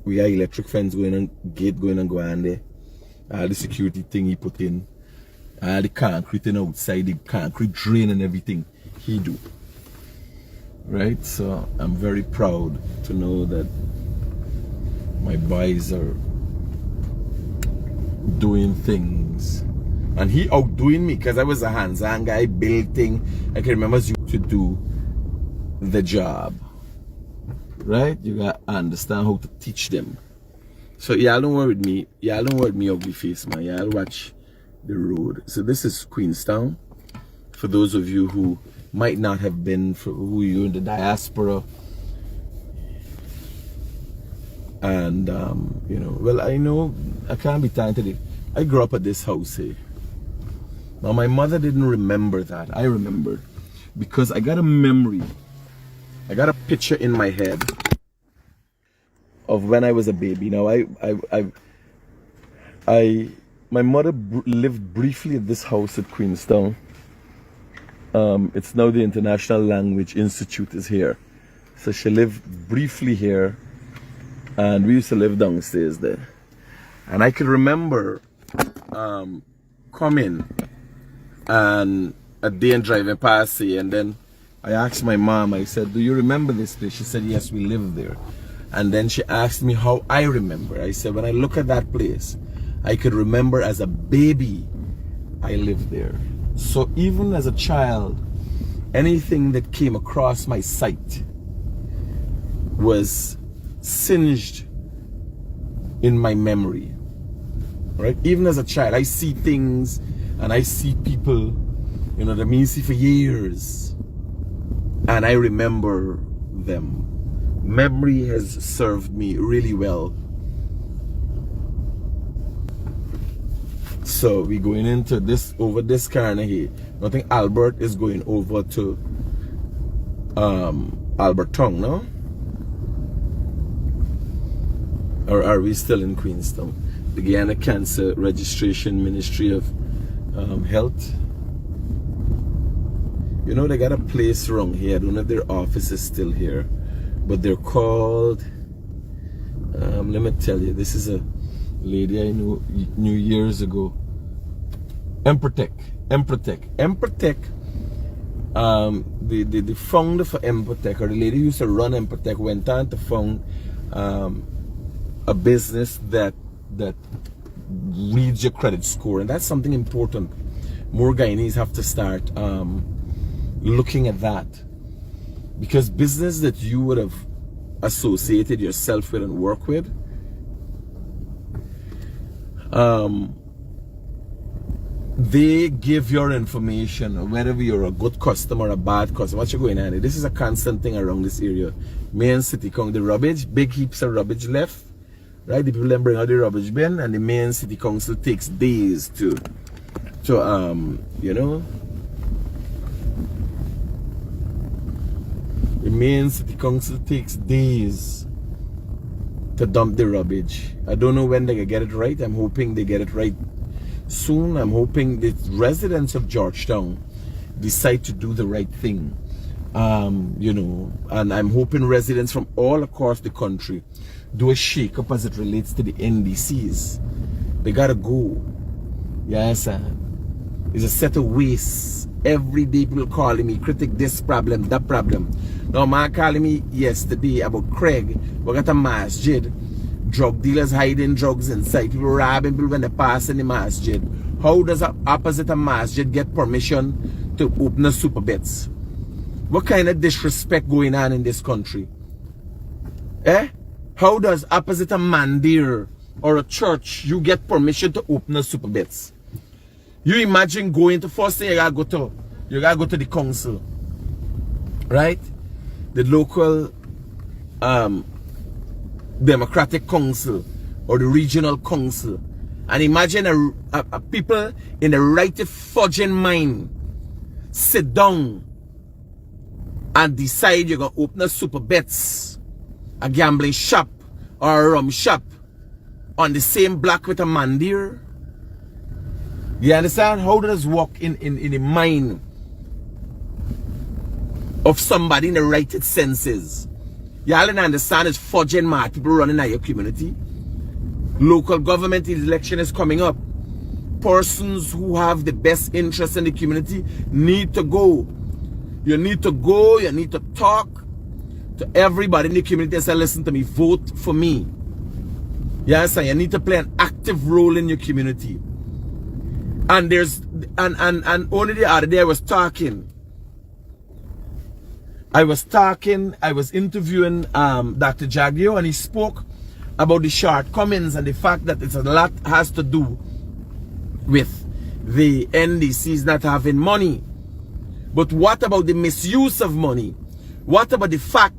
We got electric fence going on, gate going on there. All the security thing he put in. All the concrete in outside, the concrete drain and everything he do. Right? So I'm very proud to know that my boys are doing things. And he outdoing me because I was a hands-on guy, build thing. I can remember you to do the job. Right? You gotta understand how to teach them. So y'all don't worry with me. Y'all don't worry with me ugly face, man. Y'all watch the road. So this is Queenstown. For those of you who might not have been, for who you're in the diaspora. And you know, well, I know I can't be talented. I grew up at this house here. Now my mother didn't remember that. I remembered because I got a memory. I got a picture in my head of when I was a baby. Now my mother lived briefly at this house at Queenstown. It's now the International Language Institute is here. So she lived briefly here, and we used to live downstairs there. And I could remember coming and a day and driving past here, and then I asked my mom, I said, do you remember this place? She said, yes, we live there. And then she asked me how I remember. I said, when I look at that place, I could remember as a baby, I lived there. So even as a child, anything that came across my sight was singed in my memory, right? Even as a child, I see things and I see people, you know, that I see for years, and I remember them. Memory has served me really well. So we're going into this, over this corner here. I think Albert is going over to Alberton, no? Or are we still in Queenstown? The Guyana Cancer Registration Ministry of Health. You know, they got a place wrong here. I don't know if their office is still here, but they're called, let me tell you, this is a lady I knew years ago. Emprotech. The founder for Emprotech, or the lady who used to run Emprotech, went on to found a business that reads your credit score, and that's something important. More Guyanese have to start looking at that, because business that you would have associated yourself with and work with, they give your information, whether you're a good customer or a bad customer. What you going on? This is a constant thing around this area. Main city council, the rubbish, big heaps of rubbish left, right? The people then bring out the rubbish bin, and the main city council takes days to you know, the main city council takes days to dump the rubbish. I don't know when they can get it right. I'm hoping they get it right soon. I'm hoping the residents of Georgetown decide to do the right thing. You know, and I'm hoping residents from all across the country do a shake-up as it relates to the NDCs. They gotta go. Yes, sir. It's a set of wastes. Every day people calling me, Critic, this problem, that problem. Now, man calling me yesterday about Craig. We got a masjid. Drug dealers hiding drugs inside. People robbing people when they pass in the masjid. How does opposite a masjid get permission to open a super bets? What kind of disrespect going on in this country? Eh? How does opposite a mandir or a church you get permission to open a super bets? You imagine going to, first thing you gotta go to the council, right? The local democratic council or the regional council, and imagine a people in the right fudging mind sit down and decide you're gonna open a super bets, a gambling shop or a rum shop on the same block with a mandir. You understand? How does this work in the mind of somebody in the right senses? Y'all didn't understand it's fudging mad people running at your community. Local government election is coming up. Persons who have the best interest in the community need to go. You need to go, you need to talk to everybody in the community and say, listen to me, vote for me. Yes, and you need to play an active role in your community. And there's and only the other day I was interviewing Dr. Jaglio, and he spoke about the shortcomings and the fact that it's a lot has to do with the NDCs not having money. But what about the misuse of money? What about the fact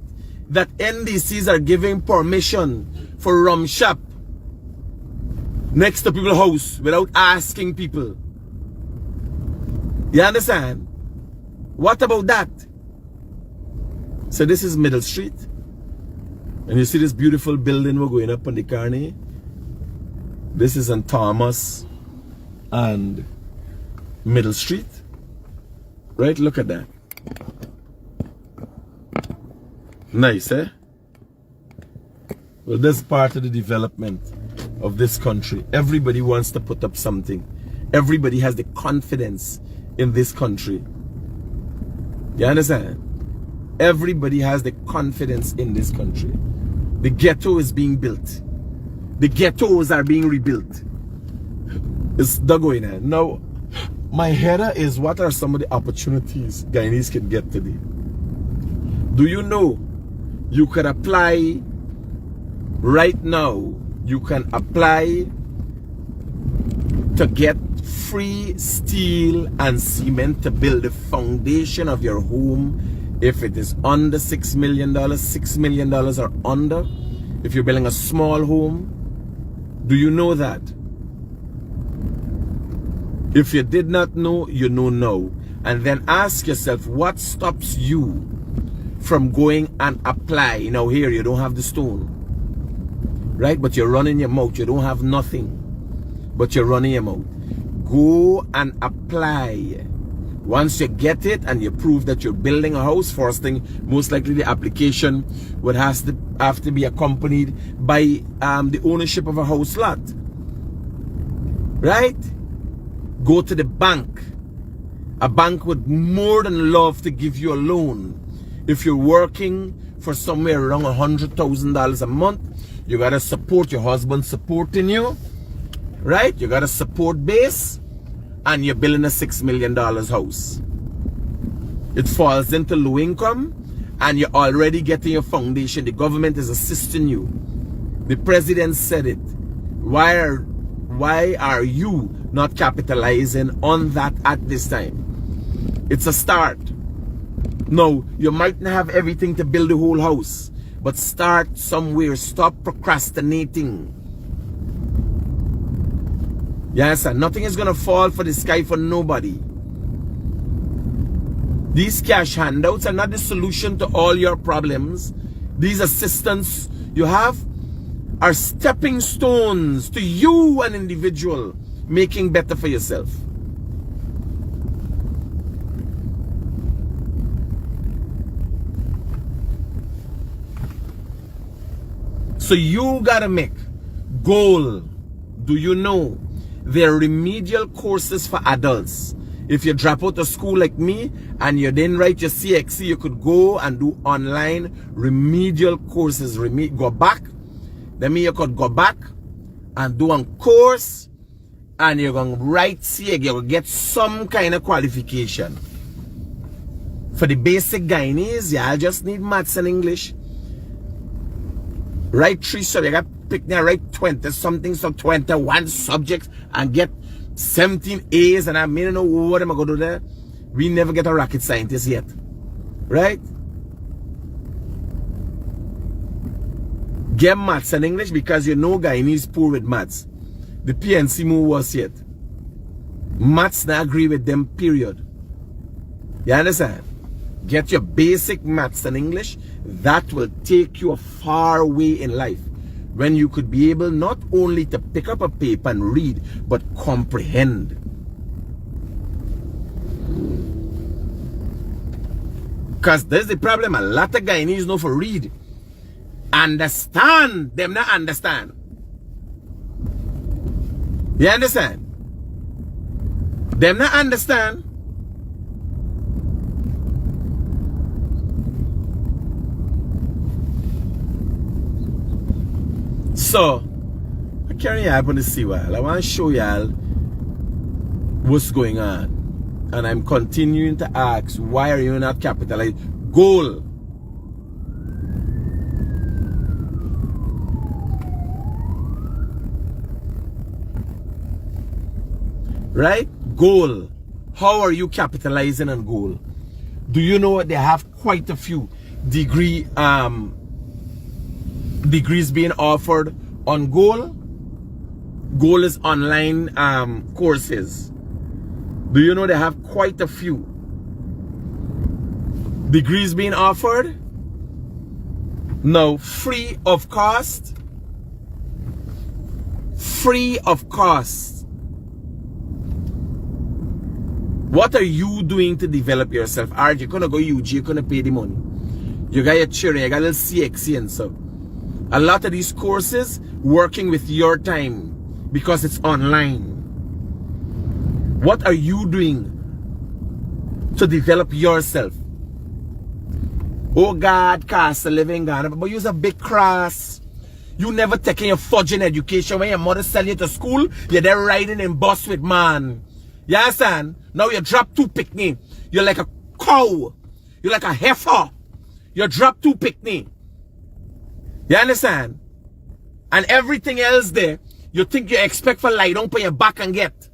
that NDCs are giving permission for rum shop next to people's house without asking people? You understand? What about that? So this is Middle Street. And you see this beautiful building we're going up on the Carney. This is on Thomas and Middle Street. Right? Look at that. Nice, eh? Well, this part of the development of this country. Everybody wants to put up something. Everybody has the confidence in this country. You understand? Everybody has the confidence in this country. The ghetto is being built. The ghettos are being rebuilt. It's not going on. Now, my header is, what are some of the opportunities Guyanese can get today? Do you know you can apply right now? You can apply to get free steel and cement to build the foundation of your home if it is under $6 million, $6 million or under. If you're building a small home, do you know that? If you did not know, you know now. And then ask yourself, what stops you from going and apply? Now here, you don't have the stone, right? But you're running your mouth. You don't have nothing, but you're running your mouth. Go and apply. Once you get it and you prove that you're building a house, first thing, most likely the application would have to be accompanied by the ownership of a house lot, right? Go to the bank. A bank would more than love to give you a loan. If you're working for somewhere around $100,000 a month, you gotta support your husband supporting you, right? You got a support base, and you're building a $6 million house. It falls into low income, and you're already getting your foundation. The government is assisting you. The president said it. Why are you not capitalizing on that at this time? It's a start. No, you might not have everything to build the whole house, but start somewhere. Stop procrastinating. Yes, and nothing is gonna fall for the sky for nobody. These cash handouts are not the solution to all your problems. These assistance you have are stepping stones to you, an individual, making better for yourself. So you gotta make goal. Do you know there are remedial courses for adults? If you drop out of school like me and you didn't write your CXC, you could go and do online remedial courses. Go back. That means you could go back and do a course, and you're going to write CXC. You'll get some kind of qualification. For the basic Guyanese, yeah, I just need maths and English. Write 3 subjects. You got to pick now, write 20 something, so 21 subjects and get 17 A's, and I may not know what am I going to do there. We never get a rocket scientist yet, right? Get maths and English, because you know Guyanese poor with maths. The PNC move was yet. Maths not agree with them, period. You understand? Get your basic maths and English. That will take you a far way in life, when you could be able not only to pick up a paper and read, but comprehend. Because there's the problem. A lot of Guyanese know for read. Understand. Them not understand. You understand? Them not understand. So, I carry you up on the sea while. I want to show y'all what's going on. And I'm continuing to ask, why are you not capitalizing? Goal. Right? Goal. How are you capitalizing on goal? Do you know they have quite a few degrees being offered on goal? Goal is online courses. Do you know they have quite a few degrees being offered? No, free of cost. Free of cost. What are you doing to develop yourself? Alright, you're gonna go UG, you're gonna pay the money. You got your children, you got a little CXC and so. A lot of these courses working with your time because it's online. What are you doing to develop yourself? Oh God, cost of living, God, but you're a big cross. You never taking your fudging education when your mother send you to school. You're there riding in bus with man. You understand? Now you drop 2 picnic. You're like a cow. You're like a heifer. You drop 2 picnic. You understand? And everything else there, you think you expect for lie down on your back and get.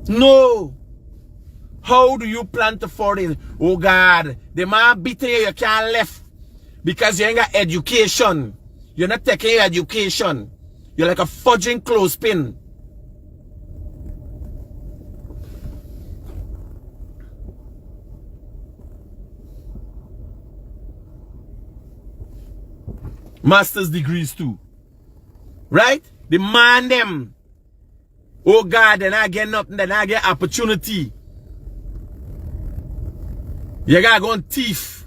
No. How do you plan to afford it? Oh God, the man beating you can't left because you ain't got education. You're not taking your education. You're like a fudging clothespin. Master's degrees too. Right? Demand them. Oh God, then I get nothing, then I get opportunity. You gotta go and thief.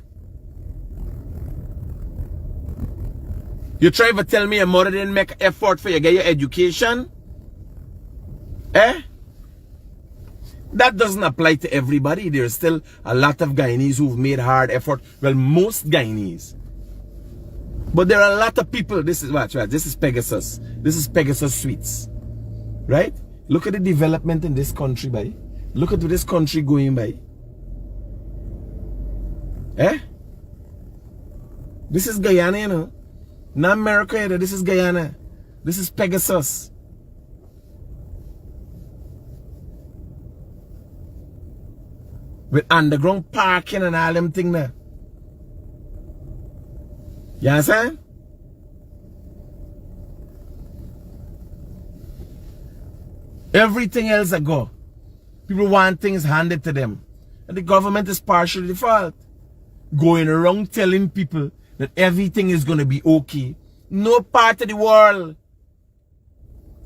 You try to tell me your mother didn't make effort for you to get your education? Eh? That doesn't apply to everybody. There's still a lot of Guyanese who've made hard effort. Well, most Guyanese. But there are a lot of people. This is watch. This is Pegasus. This is Pegasus Sweets. Right? Look at the development in this country, by. Look at this country going by. Eh? This is Guyana, you know. Not America either. This is Guyana. This is Pegasus. With underground parking and all them things there. You understand? Everything else that go. People want things handed to them. And the government is partially the fault. Going around telling people that everything is going to be okay. No part of the world.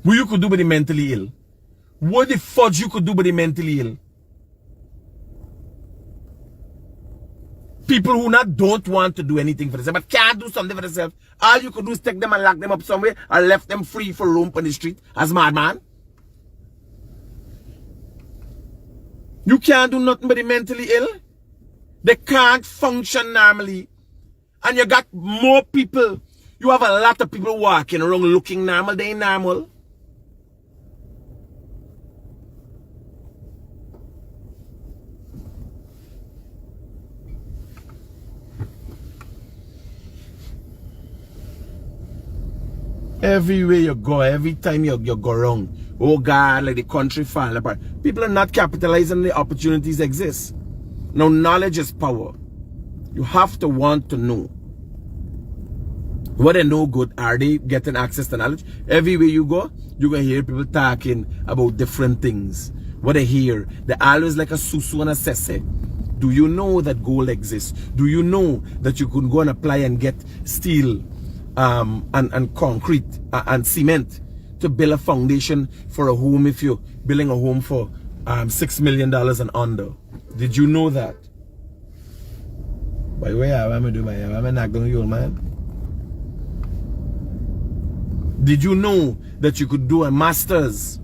What you could do with the mentally ill? What the fudge you could do with the mentally ill? People who don't want to do anything for themselves, but can't do something for themselves. All you could do is take them and lock them up somewhere or left them free for roam on the street as madman. You can't do nothing but the mentally ill. They can't function normally. And you got more people. You have a lot of people walking around looking normal. They ain't normal. Everywhere you go, every time you go around, oh God, like the country fall apart. People are not capitalizing on the opportunities exist. Now, knowledge is power. You have to want to know. What they know good, are they getting access to knowledge? Everywhere you go, you're going to hear people talking about different things. What they hear, they always like a susu and a sese. Do you know that gold exists? Do you know that you could go and apply and get steel and concrete and cement to build a foundation for a home if you're building a home for $6 million and under? Did you know that? By the way, I'm going to do I'm going to knock down the old man. Did you know that you could do a master's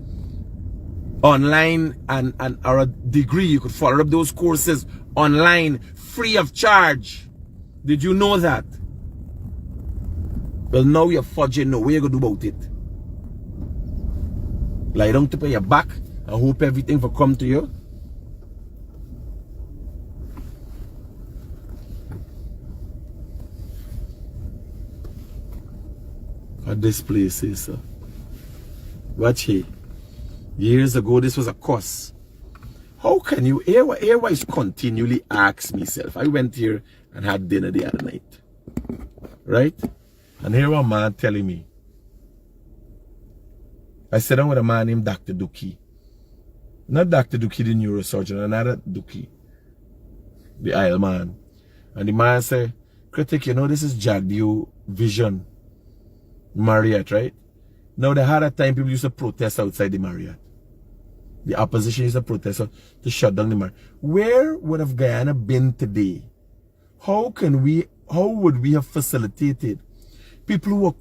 online and or a degree? You could follow up those courses online free of charge. Did you know that? Well, now you're fudging. No, what you going to do about it? Lie down to pay your back and hope everything will come to you? What this place is, sir. Watch here. Years ago, this was a course. How can you, airwise continually ask myself? I went here and had dinner the other night. Right? And here one man telling me. I sat down with a man named Dr. Duki. Not Dr. Duki, the neurosurgeon, another Duki. The aisle man. And the man said, Critic, you know this is Jagdeo Vision Marriott, right? Now they had a time people used to protest outside the Marriott. The opposition used to protest to shut down the Marriott. Where would have Guyana been today? How would we have facilitated people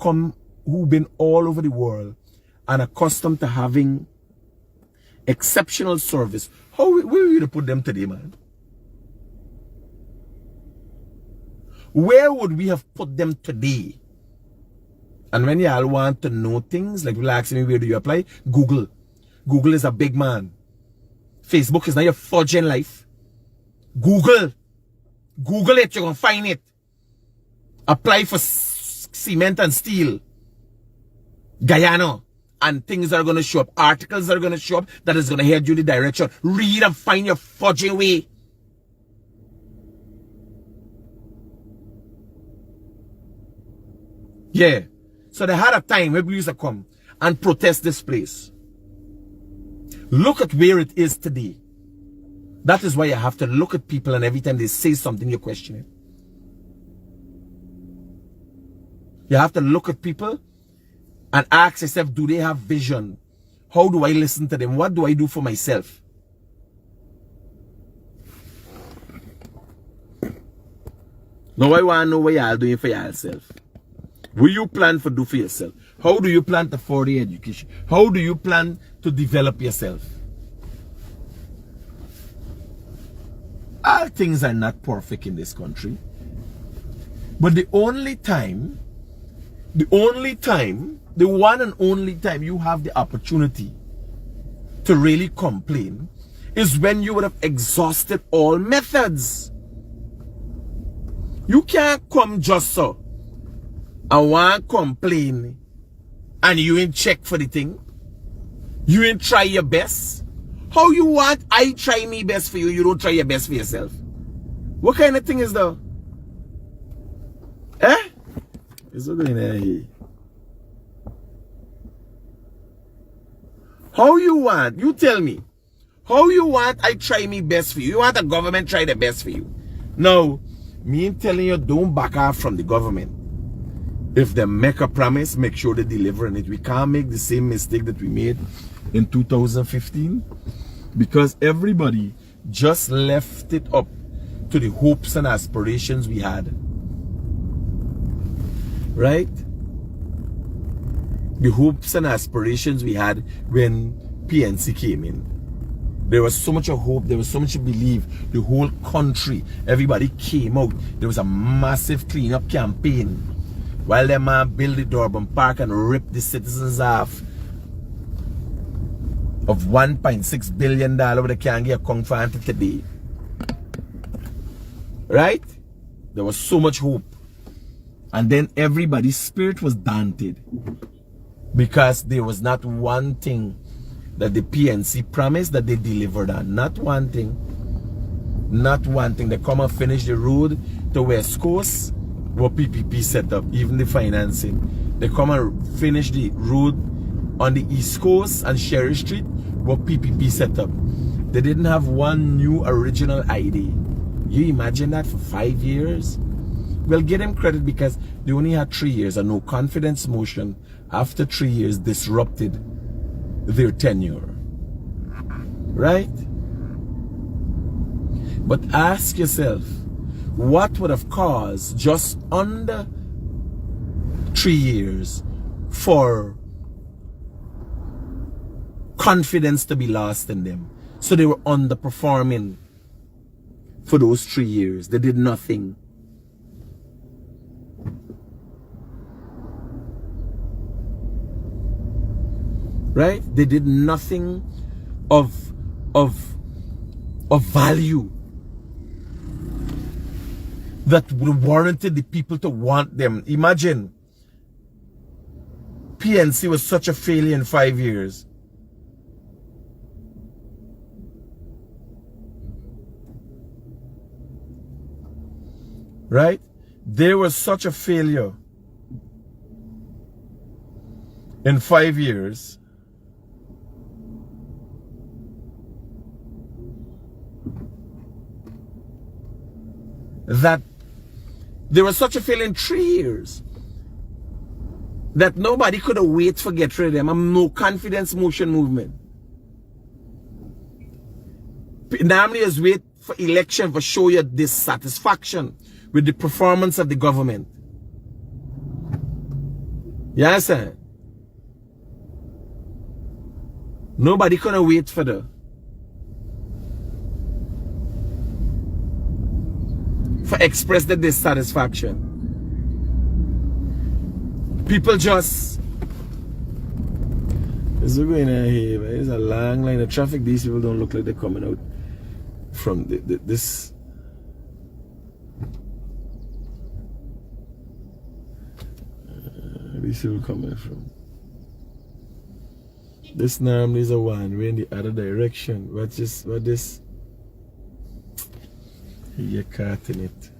who've been all over the world and accustomed to having exceptional service? Where would we have put them today, man? Where would we have put them today? And when y'all want to know things, like people asking me, where do you apply? Google. Google is a big man. Facebook is not your fortune life. Google. Google it, you're going to find it. Apply for cement and steel. Guyana. And things are going to show up. Articles are going to show up that is going to head you the direction. Read and find your fortune way. Yeah. So they had a time where people used to come and protest this place. Look at where it is today. That is why you have to look at people, and every time they say something, you question it. You have to look at people and ask yourself, do they have vision? How do I listen to them? What do I do for myself? Now I want to know what y'all doing for yourself. What you plan to do for yourself? How do you plan to further education? How do you plan to develop yourself? All things are not perfect in this country. But the one and only time you have the opportunity to really complain is when you would have exhausted all methods. You can't come just so and want to complain and you ain't check for the thing. You ain't try your best. How you want I try me best for you, you don't try your best for yourself? What kind of thing is that? Eh? It's not going on here. How you want? You tell me. How you want I try me best for you? You want the government try the best for you? No. Me ain't telling you don't back off from the government. If they make a promise, make sure they deliver on it. We can't make the same mistake that we made in 2015 because everybody just left it up to the hopes and aspirations we had. Right? The hopes and aspirations we had when PNC came in. There was so much of hope, there was so much of belief. The whole country, everybody came out. There was a massive cleanup campaign. While that man built the Durban Park and ripped the citizens off of $1.6 billion where they can't get a kung for until today. Right? There was so much hope. And then everybody's spirit was daunted because there was not one thing that the PNC promised that they delivered on. Not one thing. Not one thing. They come and finish the road to West Coast. What PPP set up, even the financing. They come and finish the road on the East Coast and Sherry Street, what PPP set up. They didn't have one new original idea. You imagine that for 5 years? Well, give them credit because they only had 3 years, and no confidence motion after 3 years disrupted their tenure. Right? But ask yourself, what would have caused just under 3 years for confidence to be lost in them. So they were underperforming for those 3 years. They did nothing. Right? They did nothing of value that would warranted the people to want them. Imagine PNC was such a failure in 5 years. Right? They were such a failure in 5 years that they were such a failure in 3 years that nobody could have waited for get rid of them. I'm no confidence motion movement. Normally is wait for election for show your dissatisfaction with the performance of the government. You understand? Nobody could have wait for the express the dissatisfaction. People just it's going on here, man. It's a long line of traffic. These people don't look like they're coming out from this. These people coming from this normally is a one way in the other direction. What this? You're caught in it.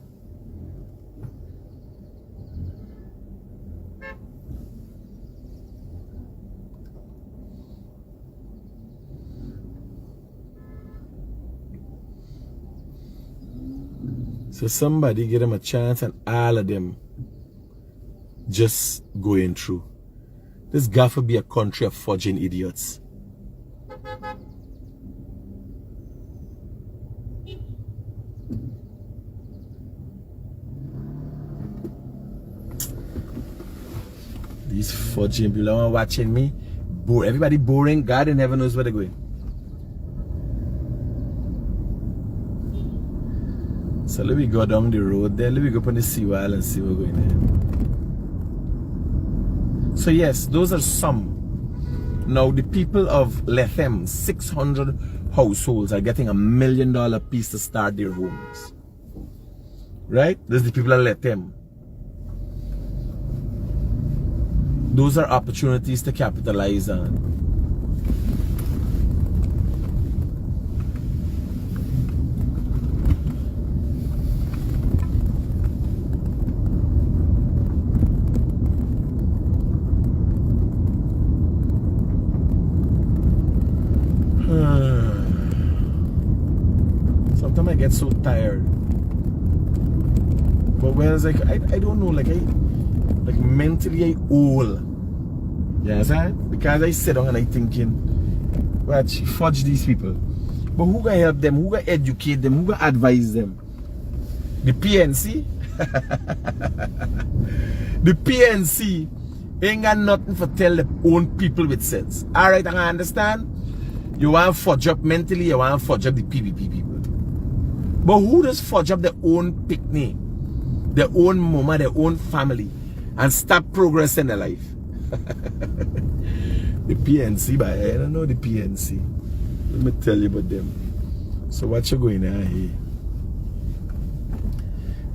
So somebody give them a chance and all of them just going through. This got to be a country of fudging idiots. These fudging people are watching me. Everybody boring. God in heaven knows where they're going. So let me go down the road there. Let me go up on the seawall and see what's going on. So yes, those are some. Now the people of Lethem, 600 households are getting $1 million piece to start their homes. Right? Those are the people of Lethem. Those are opportunities to capitalize on. Sometimes I get so tired. But when it's like I don't know, like mentally I old. You understand? Because I sit down and I thinking, watch, fudge these people. But who gonna help them? Who gonna educate them? Who gonna advise them? The PNC? The PNC ain't got nothing for tell their own people with sense. Alright, I understand. You want to fudge up mentally, you want to fudge up the PVP people. But who does fudge up their own picnic, their own mama, their own family, and stop progress in their life? The PNC, but I don't know the PNC. Let me tell you about them. So what you going on here?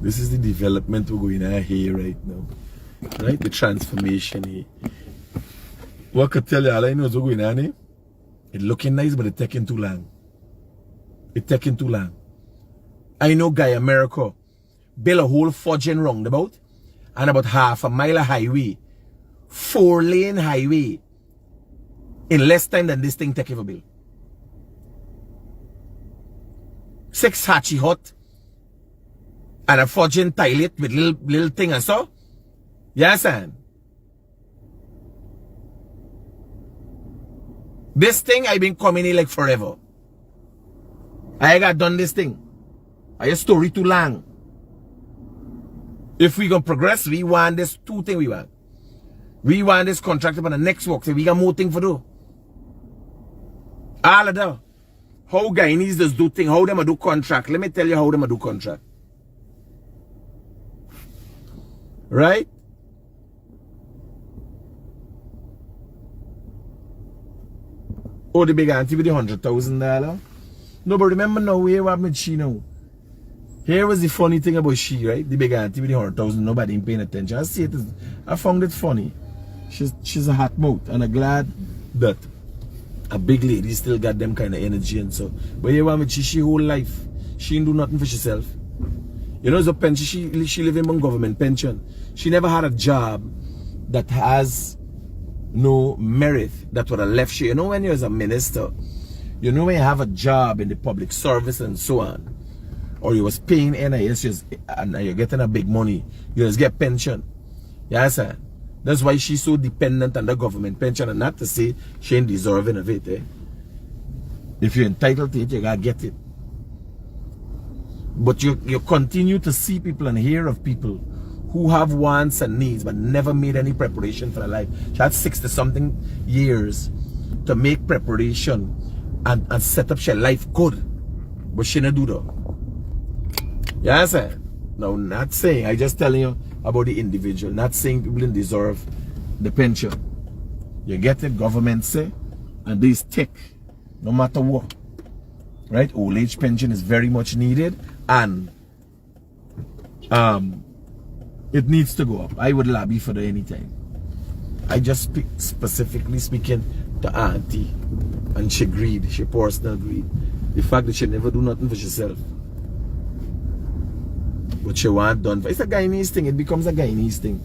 This is the development we're going on here right now. Right? The transformation here. What I could tell you, all I know is what's going on here. It's looking nice, but it's taking too long. It's taking too long. I know Guy America built a whole fudging roundabout and about half a mile of highway, 4-lane highway, in less time than this thing take ever built. 6 hatchy hut and a fudging toilet with little thing and so. You understand? This thing I been coming in like forever. I got done this thing. I story too long. If we gonna progress, we want this two things we want. We want this contract upon the next work, so we got more thing for do. All of that. How Guyanese does do thing, how them a do contract. Let me tell you how them a do contract. Right? Oh, the big auntie with the $100,000. No, but remember now, here what with she now. Here was the funny thing about she, right? The big auntie with the 100,000, nobody ain't paying attention. I found it funny. She's a hot mouth, and I'm glad that a big lady still got them kind of energy and so. But here what with she whole life, she ain't do nothing for herself. You know, as a pension, she live in one government pension. She never had a job that has no merit that would have left you. You know, when you're as a minister, you know, when you have a job in the public service and so on, or you was paying NIS and you're getting a big money, you just get pension. Yes, sir. That's why she's so dependent on the government pension, and not to say she ain't deserving of it. Eh? If you're entitled to it, you gotta get it. But you continue to see people and hear of people who have wants and needs but never made any preparation for their life. She had 60-something years to make preparation and set up her life good. But she didn't do that. Yeah, sir. Now, not saying, I just telling you about the individual. Not saying people didn't deserve the pension. You get it, government say, and these tick, no matter what. Right? Old age pension is very much needed, and it needs to go up. I would lobby for that anytime. I just specifically speaking to auntie, and she greed, she personal greed. The fact that she never do nothing for herself. But she want done for. It's a Guyanese thing. It becomes a Guyanese thing.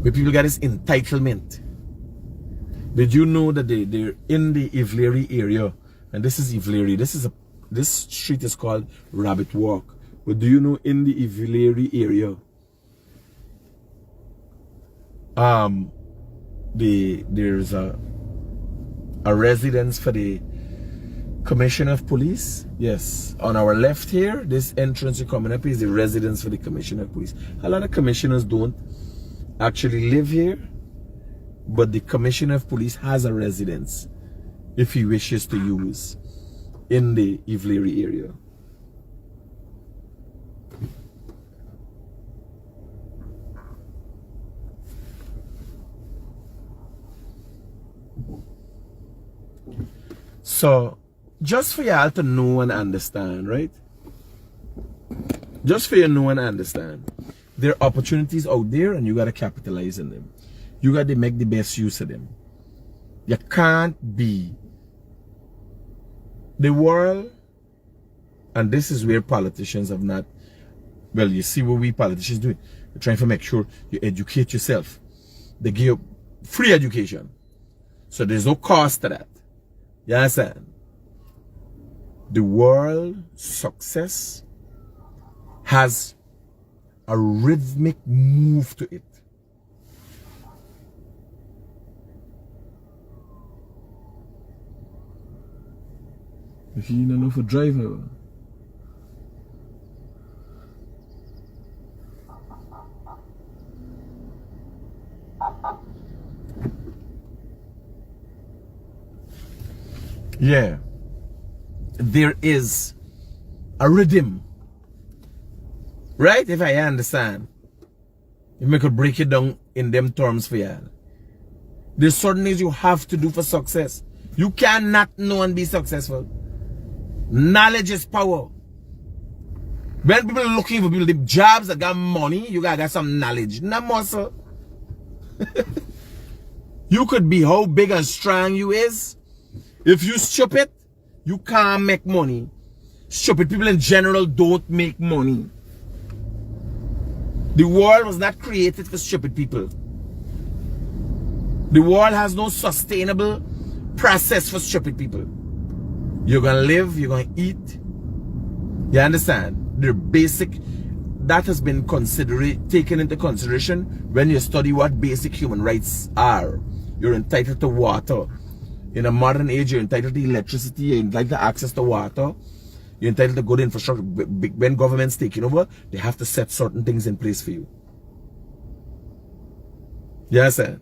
Where people got this entitlement. Did you know that they're in the Ivleary area? And this is Ivleary. This street is called Rabbit Walk. But do you know in the Ivleary area, there's a residence for the Commissioner of Police? Yes. On our left here, this entrance you're coming up is the residence for the Commissioner of Police. A lot of commissioners don't actually live here, but the Commissioner of Police has a residence if he wishes to use in the Ivleary area. So, just for y'all to know and understand, right? Just for you to know and understand, there are opportunities out there and you got to capitalize on them. You got to make the best use of them. You can't be the world, and this is where politicians have not, well, you see what we politicians do. We're trying to make sure you educate yourself. They give you free education. So there's no cost to that. You understand? The world success has a rhythmic move to it. If you don't know for driver. Yeah. There is a rhythm. Right? If I understand. If I could break it down in them terms for you. There's certain things you have to do for success. You cannot know and be successful. Knowledge is power. When people are looking for people, the jobs that got money, you gotta get some knowledge. Not muscle. You could be how big and strong you is. If you stupid, you can't make money. Stupid people in general don't make money. The world was not created for stupid people. The world has no sustainable process for stupid people. You're gonna live, you're gonna eat. You understand? The basic, that has been taken into consideration when you study what basic human rights are. You're entitled to water. In a modern age, you're entitled to electricity, you're entitled to access to water. You're entitled to good infrastructure. When government's taking over, they have to set certain things in place for you. Yes, sir.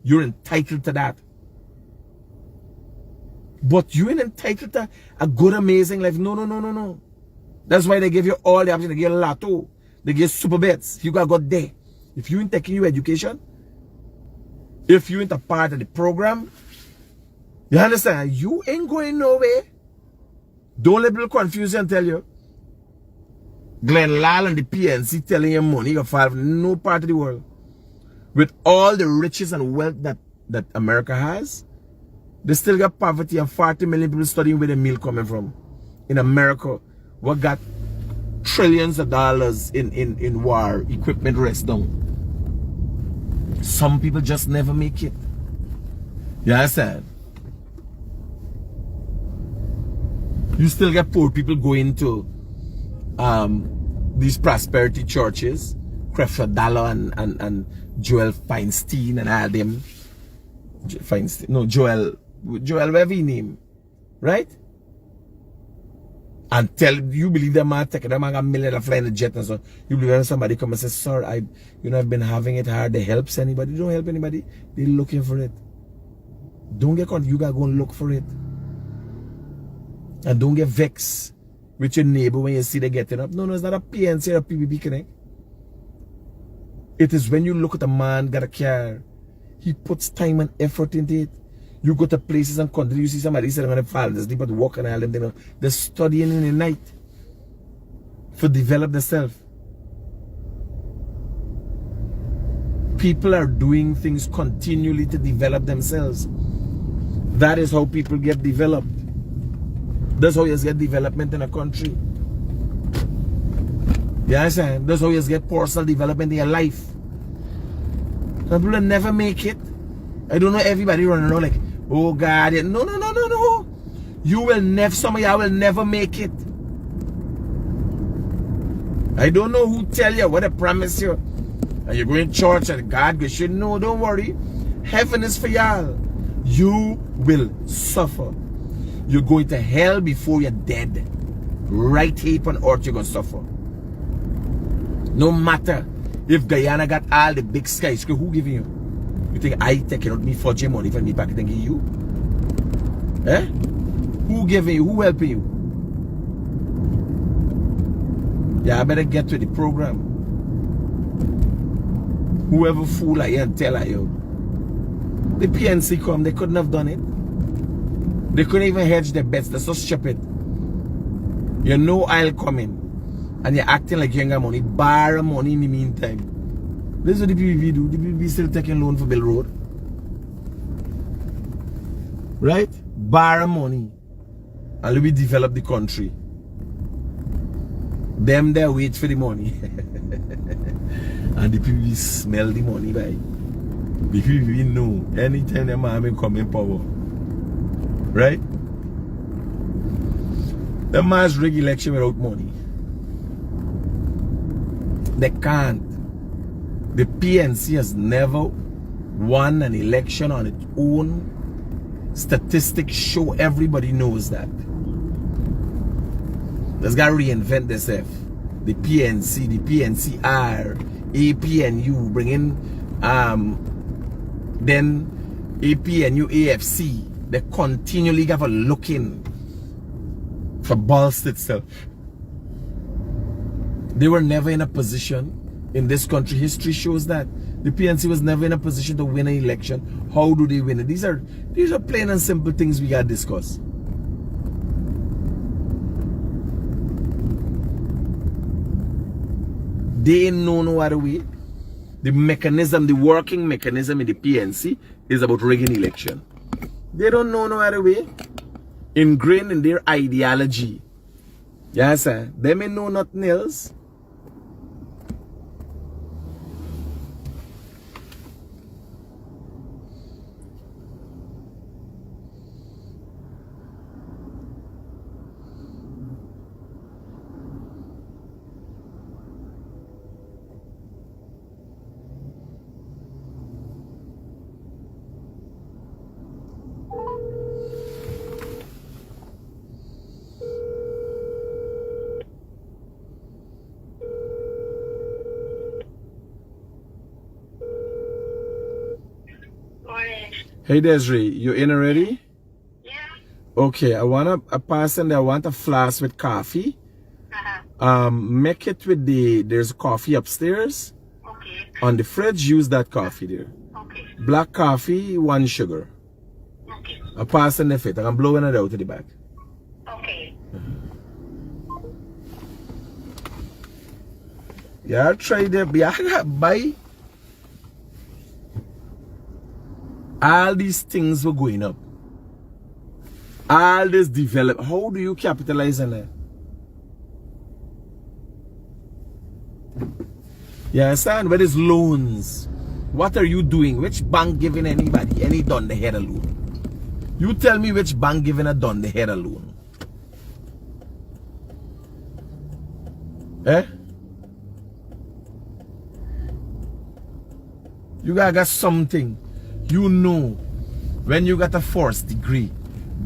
You're entitled to that. But you ain't entitled to a good, amazing life. No, no, no, no, no. That's why they give you all the options. They give you lotto. They give you super bets. You gotta go there. If you ain't taking your education, if you ain't a part of the program, you understand? You ain't going nowhere. Don't let people confuse you and tell you. Glenn Lal and the PNC telling you money you file from no part of the world. With all the riches and wealth that America has, they still got poverty and 40 million people studying where the meal coming from. In America, we got trillions of dollars in war equipment rest down. Some people just never make it. You understand? You still get poor people going to these prosperity churches, Creflo Dollar and Joel Feinstein and all them. Feinstein, no, Joel, whatever his name, right? And tell you believe them man taking them man a million flying the jet and so you believe when somebody come and say, sir, I've been having it hard. They helps anybody? They don't help anybody. They're looking for it. Don't get caught. You gotta go and look for it. And don't get vexed with your neighbor when you see they getting up. No, it's not a PNC or a PBB connect. It is when you look at a man got a car, he puts time and effort into it. You go to places and countries, you see somebody sitting on the fall, they sleep at work and all them things. They're studying in the night for develop themselves. People are doing things continually to develop themselves. That is how people get developed. That's how you get development in a country. You understand? That's how you get personal development in your life. Some people never make it. I don't know everybody running around like, oh God, no, no, no, no, no. You will never, some of y'all will never make it. I don't know who tell you what I promise you. And you're going to church and God, you should know, don't worry. Heaven is for y'all. You will suffer. You're going to hell before you're dead. Right here on earth, you're going to suffer. No matter if Guyana got all the big skyscrapers, who giving you? You think I taking out me for your money from me back and give you? Eh? Who giving you? Who helping you? Yeah, I better get to the program. Whoever fool I and tell I you. The PNC come, they couldn't have done it. They couldn't even hedge their bets. They're so stupid. You know I'll come in. And you're acting like you ain't got money. Borrow money in the meantime. This is what the PPP do. The PPP still taking loan for Bill Road. Right? Borrow money. And we develop the country. Them there wait for the money. And the PPP smell the money by. The PPP know anytime them army come in power. Right? The man's rig election without money. They can't. The PNC has never won an election on its own. Statistics show everybody knows that. They've got to reinvent themselves. The PNC, the PNCR, APNU, bring in then APNU, AFC. They continually have a looking for bolster itself. They were never in a position in this country. History shows that the PNC was never in a position to win an election. How do they win it? These are plain and simple things we gotta discuss. They know no other way. The mechanism, the working mechanism in the PNC is about rigging election. They don't know no other way. Ingrained in their ideology. Yes, sir. They may know nothing else. Hey Desiree, you in already? Yeah. Okay, I want a person that want a flask with coffee. Make it with there's coffee upstairs. Okay. On the fridge, use that coffee there. Okay. Black coffee, 1 sugar. Okay. A person the fit. I'm blowing it out to the back. Okay. Yeah, I'll try the buy. All these things were going up. All this develop. How do you capitalize on that? You understand? Where is loans? What are you doing? Which bank giving anybody any done the head a loan? You tell me which bank giving a done the head a loan. Eh? You gotta got something. You know, when you got a 4th degree,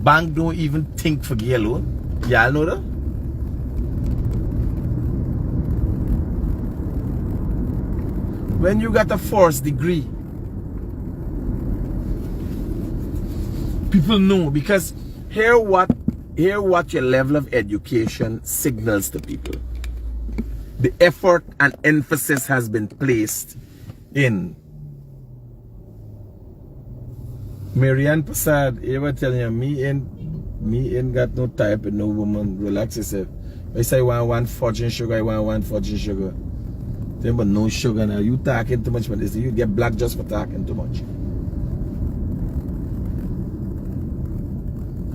bank don't even think for give a loan. Y'all know that? When you got a 4th degree, people know, because hear what your level of education signals to people. The effort and emphasis has been placed in. Marianne Passad, you ever tell you, me ain't got no type of no woman. Relax yourself. I say I want fortune sugar, I want fortune sugar. But no sugar now. You talking too much, but you get black just for talking too much.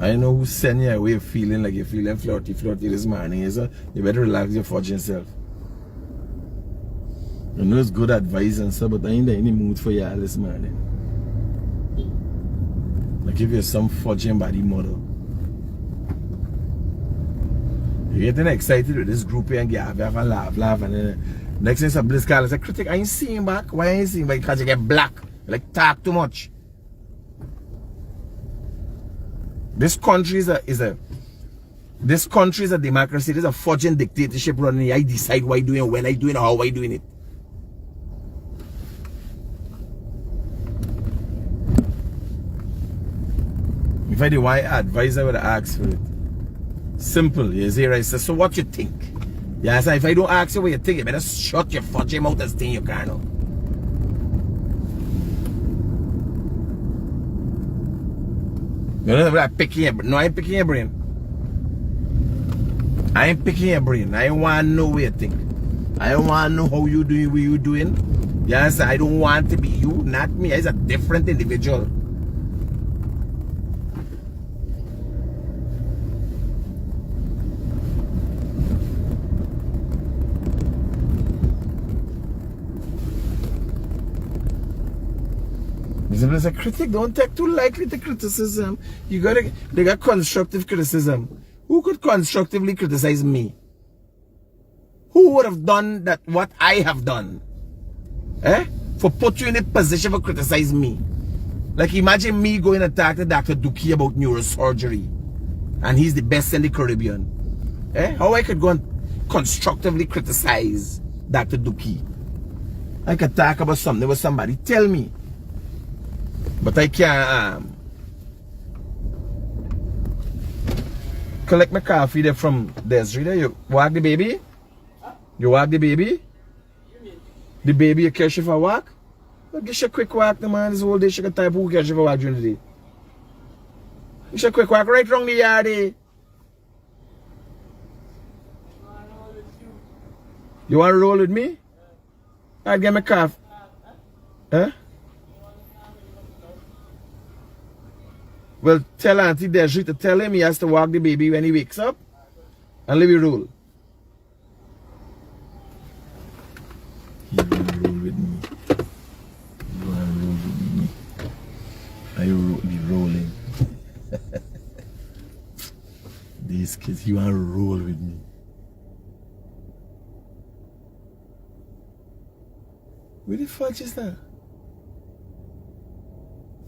I know who send you away feeling like you're feeling flirty this morning. So you better relax your fortune self. I know it's good advice and stuff, but I ain't in any mood for y'all this morning. I give you some fortune body model. You're getting excited with this group here and have a laugh, and then next thing some bliss call, I say, Critic, I ain't seeing back. Why ain't seeing back? Because you get black. Like talk too much. This country is a democracy. There's a fortune dictatorship running. I decide what I doing, when I doing, how I doing it. If I did why advise, I would ask for it. Simple. You see, right? So what you think? Yeah, so if I don't ask you what you think, you better shut your fudgy mouth and stay in your car now. You know, I'm picking your brain. No, I ain't picking your brain. I ain't picking your brain. I want to know what you think. I want to know how you doing, what you doing. Yes, I don't want to be you, not me. I'm a different individual. As a critic, don't take too lightly to criticism. They got constructive criticism. Who could constructively criticize me? Who would have done that what I have done? Eh? For put you in a position for criticize me. Like imagine me going to talk to Dr. Dookie about neurosurgery. And he's the best in the Caribbean. Eh? How I could go and constructively criticize Dr. Dookie? I could talk about something with somebody. Tell me. But I can't collect my coffee there from Desiree there. You walk the baby? Huh? You walk the baby? The baby you catch you for a walk? Well, give you a quick walk, the man. This whole day she can type who catch you for a walk during the day. Give you a quick walk right around the yard eh? You want to roll with me? I'll get my coffee. Huh? Well, tell Auntie Desiree to tell him he has to walk the baby when he wakes up and let me roll. You want to roll with me? You want to roll with me? I will be rolling. These kids, you want to roll with me? Where the fuck is that?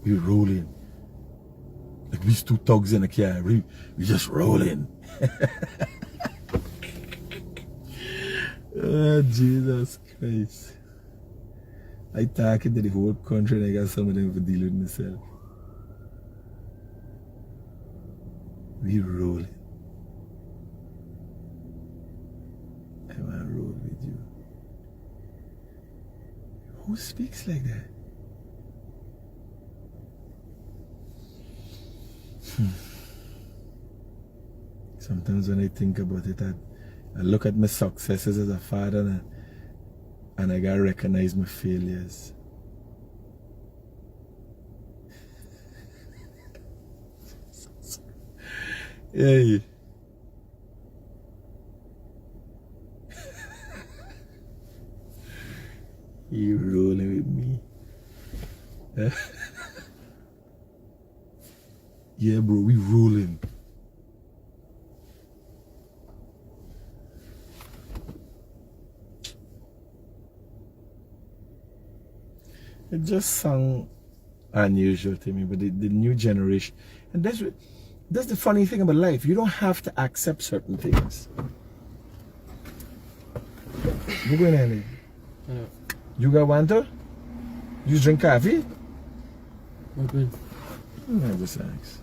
We're rolling. Like these two thugs in the car, we just rolling. Oh, Jesus Christ. I talking to the whole country and I got some of them for dealing with myself. We rolling. I want to roll with you. Who speaks like that? Sometimes when I think about it, I look at my successes as a father and I gotta recognize my failures. Yeah. You rolling with me? Yeah, bro, we rolling. It just sounds unusual to me, but the new generation, and that's the funny thing about life. You don't have to accept certain things. You going in? Yeah. You got one too? You drink coffee? Okay. I just ask.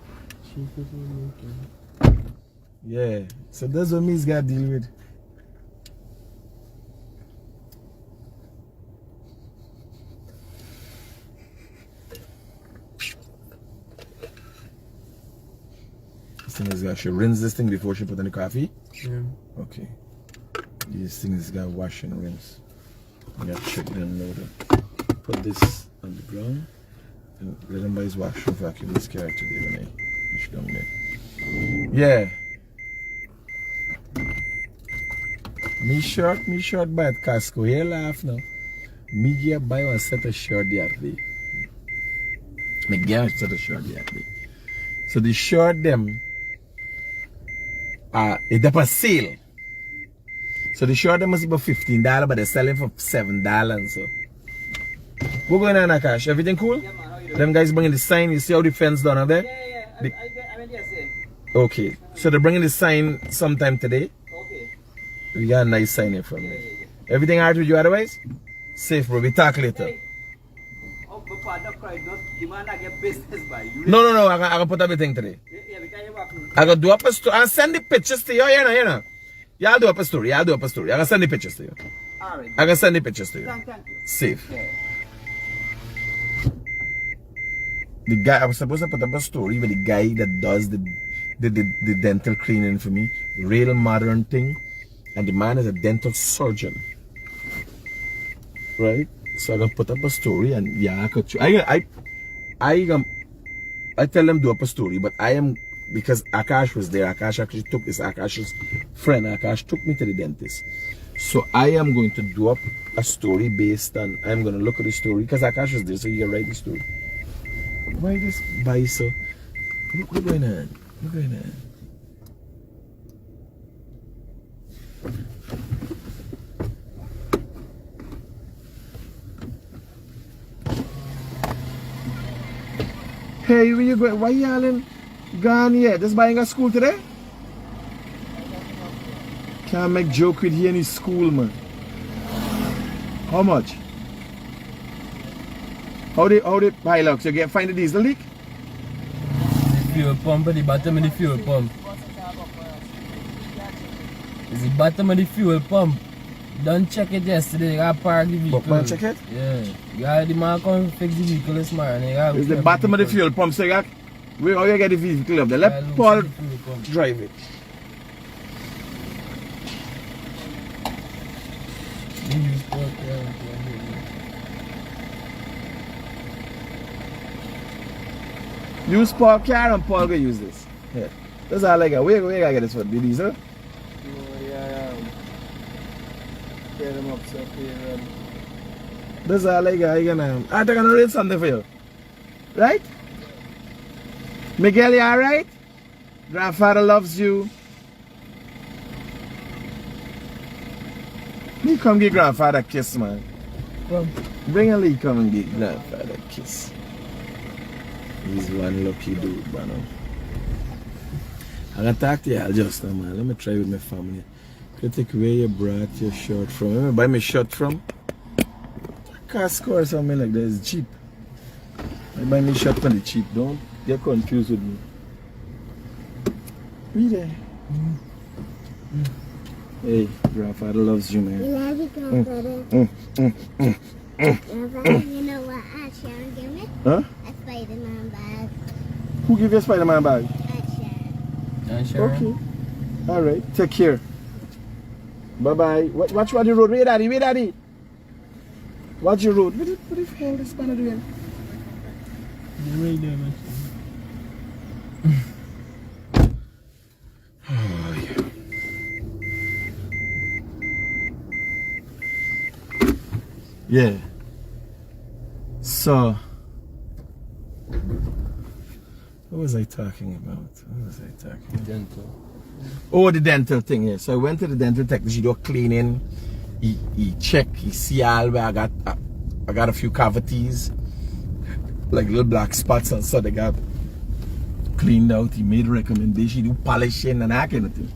Yeah, so that's what me's got to deal with. This thing is got, she rinse this thing before she put in the coffee? Yeah. Okay. These things got wash and rinse. You got chicken and loader. Put this on the ground and let him by his washroom vacuum this character today when I push down there. Yeah. Me short by at Costco. Here laugh now. Me get buy one set of short the other day. Me get a set of short the other day. So the short them it's up a sale. So the short them must be about $15, but they're selling for $7 and so. What going on, Akash? Everything cool? Yeah, man, how you doing? Them guys bringing the sign. You see how the fence done up there? Yeah. I mean, yes, Okay. So they're bringing the sign sometime today. Okay. We got a nice sign here from Yeah. me. Everything alright with you otherwise? Safe, bro. We talk later. Hey. Oh, but partner cried, not the man that get business by you. No. I can put everything today. Yeah, we can't walk. I can do up a story. I'll send the pictures to you. You know. Yeah, I'll do up a story. I can send the pictures to you. Alright. I can send the pictures to you. Thank you. Safe. Yeah. The guy, I was supposed to put up a story with the guy that does the dental cleaning for me. Real modern thing. And the man is a dental surgeon. Right? So I can put up a story and yeah, I could. I tell them do up a story, but I am, because Akash was there. Akash actually took this. Akash's friend Akash took me to the dentist. So I am going to do up a story based on, I'm going to look at the story because Akash was there, so you can write the story. Why this buy so? What's going on? What's going on? Hey, where you going? Why you yelling? Gone yet? Just buying a school today? Can't make joke with you in his school, man. How much? How they Hilux? You get find the diesel leak? The fuel pump at the bottom of the fuel pump. It's the bottom of the fuel pump. Don't check it yesterday. I parked the vehicle. Man, check it? Yeah. The man come fix the vehicle this morning. It's the bottom of the fuel pump, so you got, where how you get the vehicle up there? Let Paul drive it. Use Paul car and Paul go use this. Yeah. That's all I got. Where you get this for? The diesel? Get them up so clear. That's all I got. I'm gonna read something for you. Right? Miguel, you alright? Grandfather loves you. Me come give grandfather a kiss, man. Come. Bring a Lee, come and give grandfather a kiss. He's one lucky dude, man. I'm gonna talk to you just now, man. Let me try with my family. Critic, where you brought your shirt from? Where you buy my shirt from? Costco or something like that. It's cheap. I buy my shirt from the cheap. Don't get confused with me. We there. Hey, grandfather loves you, man. Love you, grandfather. Grandfather, you know what Sharon gave me? Huh? A Spider-Man bag. Who give you a Spider-Man bag? Sharon. Okay. All right. Take care. Bye-bye. Watch what you road. Wait, daddy. Wait, daddy. Watch your road. What the hell is Spanner doing? Right there, man. Oh, yeah. Yeah. So, what was I talking about? Dental. Oh, the dental thing, yeah. So I went to the dental technician, do a cleaning. He checked, he see all where I got a few cavities, like little black spots, and so they got cleaned out. He made a recommendation, do polishing and that kind of thing.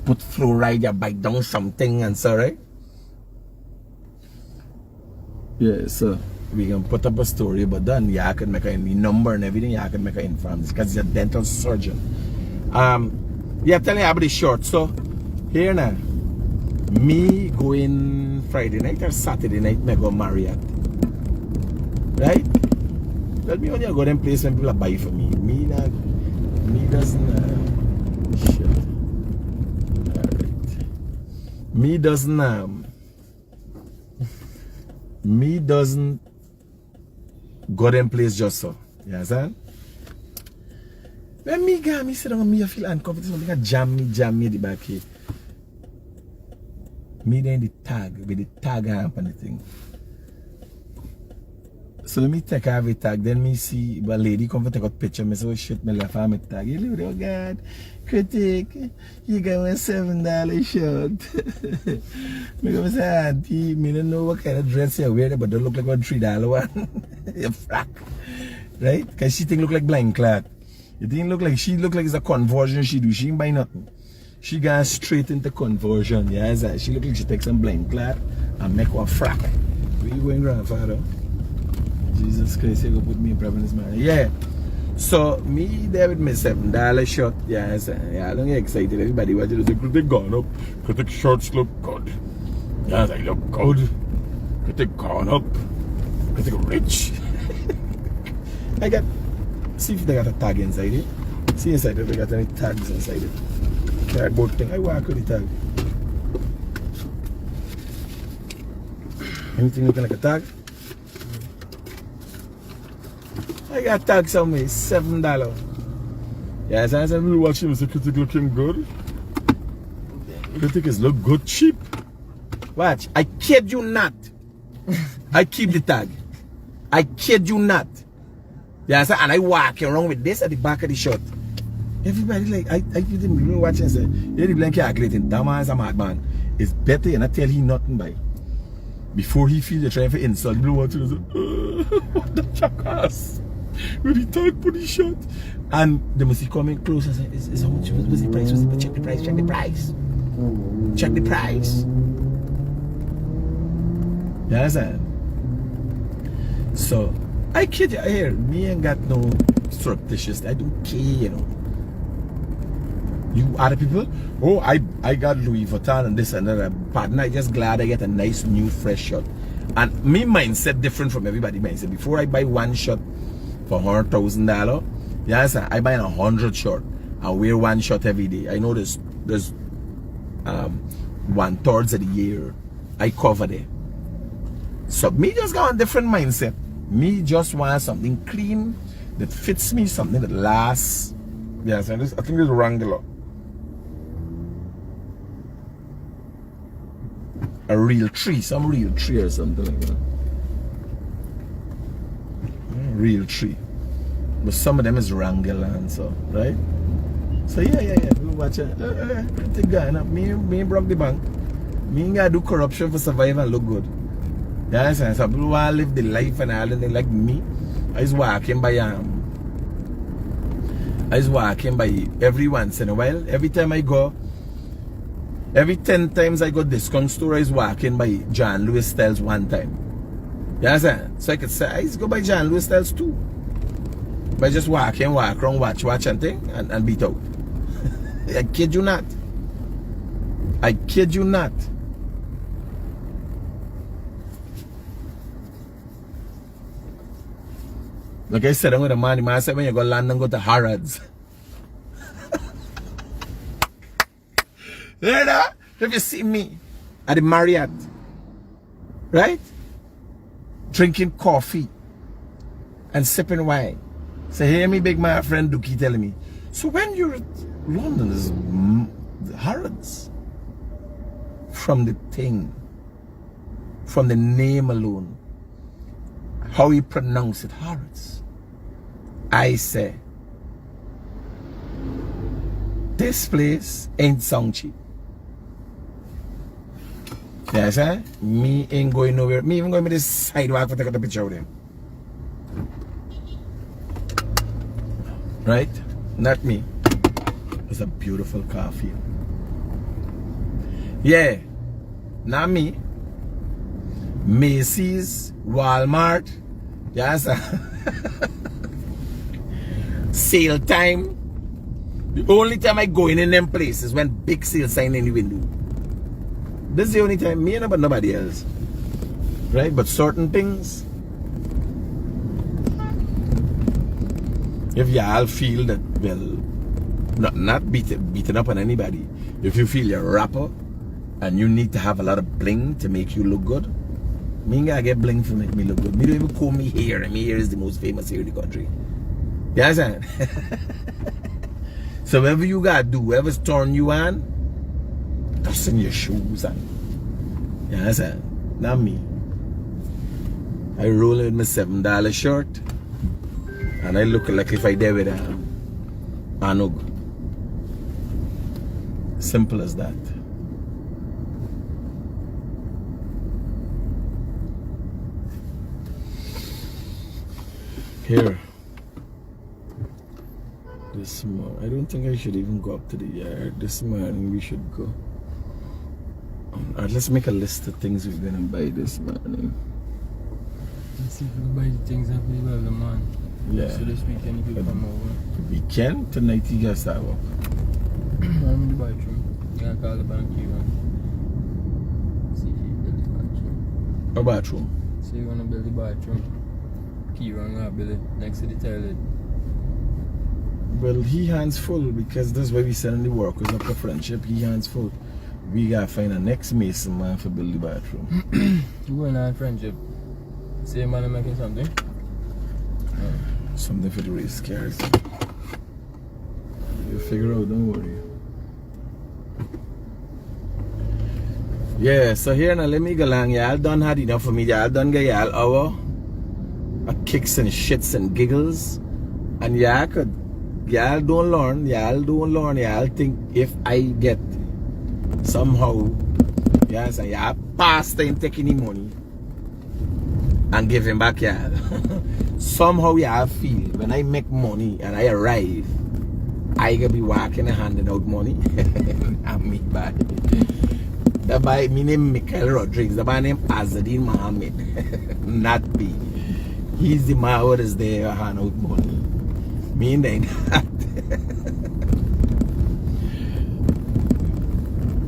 Put fluoride, you bite down something and so, right? Yeah, so we can put up a story about that, and yeah, I can make a number and everything, yeah, I can make an inform because he's a dental surgeon. Yeah, tell you about the short. So here now, me going Friday night or Saturday night, me go Marriott. Right? Tell me when you go to them place when people buy for me. Me doesn't shit. Alright. Me doesn't go them place just so. You understand? When me go, me sit down, me feel uncomfortable. Something jam me at the back here. Me then the tag, with the tag amp and the thing. So let me take off the tag, then me see a lady come to take a picture. Me say, oh shit, me left her my tag. You know, oh God, Critic, you got a $7 shirt. Me go say, auntie, me don't know what kind of dress you're wearing, but don't look like a $3 one. You frack. Right? Because she think look like blind cloth. You think she look like it's a conversion she do. She ain't buy nothing. She got straight into conversion. Yeah, she look like she takes some blind cloth and make her frack. Where you going, grandfather? Jesus Christ, you go put me in problems, man. Yeah. So me there with my $7 shirt. Yeah, yeah, I don't get excited. Everybody watching the Critic gone up. Critic shirts look good. Yeah, they look good. Critic gone up. Critic rich. I got. See if they got a tag inside it. See inside if they got any tags inside it. Cardboard thing. I work with the tag. Anything looking like a tag? I got tags on me, $7. Yeah, so I said, we watching Mr. Critic looking good. Critic is look good cheap. Watch, I kid you not. I keep the tag. I kid you not. Yeah, so, and I walk around with this at the back of the shirt. Everybody like, I didn't watch and say, you the blank calculating, damn as a madman. It's better and I tell him nothing by. Before he feels the trying to insult, blue water and say, what the jackass. When he talk for the shirt. And they must be coming close and say, is how much was the price? Check the price, check the price. Check the price. You understand? So, I kid you here, me ain't got no surreptitious. I don't care, you know. You other people, oh, I got Louis Vuitton and this and that. Partner, I just glad I get a nice new fresh shirt. And me mindset different from everybody mindset. Before I buy one shirt for $100,000, yes, I buy 100 shirt. I wear one shirt every day. I know there's 1/3 of the year I cover there. So me just got a different mindset. Me just want something clean that fits me, something that lasts. Yes, I think this is Wrangler. A real tree, some real tree or something like that. Real tree. But some of them is Wrangler and so, right? So yeah. We watch it. Critic going up. Me broke the bank. Me ain't gotta do corruption for survive and look good. Yes, and some people want to live the life and all that like me. I was walking by every once in a while. Every time I go, every 10 times I go discount store, I was walking by John Lewis Styles one time. Yes, so I could say I used to go by John Lewis Styles too. By just walk around, watch and thing and beat out. I kid you not. I kid you not. Like I said, I'm going to man, I said when you go land and go to Harrods. You know? Have you seen me at the Marriott? Right? Drinking coffee and sipping wine. So hear me, big my friend Dookie telling me. So when you're at London, is Harrods. From the thing. From the name alone. How you pronounce it, Harrods. I say, this place ain't sound cheap. Yes, eh? Me ain't going nowhere. Me even going to this sidewalk to take a picture of them. Right? Not me. It's a beautiful coffee. Yeah. Not me. Macy's, Walmart. Yes. Sale time. The only time I go in them places when big sale sign in the window. This is the only time, me and but nobody else. Right? But certain things, if y'all feel that, well, not beating up on anybody. If you feel you're a rapper and you need to have a lot of bling to make you look good, me ain't gotta get bling to make me look good. Me don't even call me hair, and me hair is the most famous hair in the country. You understand? So whatever you gotta do, whoever's turn you on, dusting your shoes and you understand? Not me. I roll with my $7 shirt and I look like if I did with Anug. Simple as that. Here. This morning, I don't think I should even go up to the yard. This morning we should go. Alright, let's make a list of things we're gonna buy this morning. Let's see if we can buy the things that we well, man. Yeah. So this weekend you can come over. Weekend? Tonight you guys start work. I'm in the bathroom. You can call the bank here. See if you build the bathroom. A bathroom? So you wanna build the bathroom. Kieran gonna build it next to the toilet. Well, he hands full because that's why we send the workers up for friendship. He hands full. We gotta find a next mason man for build the bathroom. You going on friendship? Same man making something? Something for the race cars. You'll figure out, don't worry. Yeah, so here now let me go along. Y'all done had enough for me. Y'all done get y'all hour of kicks and shits and giggles. And y'all don't learn. Y'all think if I get somehow, yes, and y'all pass time taking the money and give him back, y'all. Somehow y'all feel when I make money and I arrive, I gonna be walking and handing out money. And me by the by me name Michael Rodriguez, the by name Azadine Mohammed. Not me. He's the man who is there hand out money. Me and then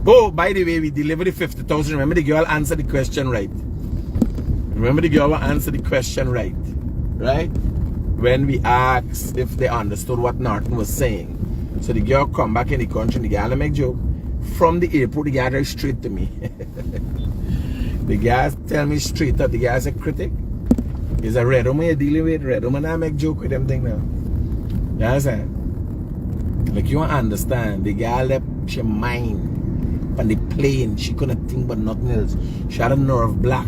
oh, by the way, we delivered the 50,000. Remember the girl answered the question right. Remember the girl answered the question right. Right? When we asked if they understood what Norton was saying. So the girl come back in the country and the girl make joke. From the airport, the girl drive straight to me. The guy tell me straight up, the guy said, Critic, is a red woman you're dealing with? Red woman, I make joke with them thing now. You understand? Like you don't understand. The girl left she mind on the plane. She couldn't think about nothing else. She had a nerve block.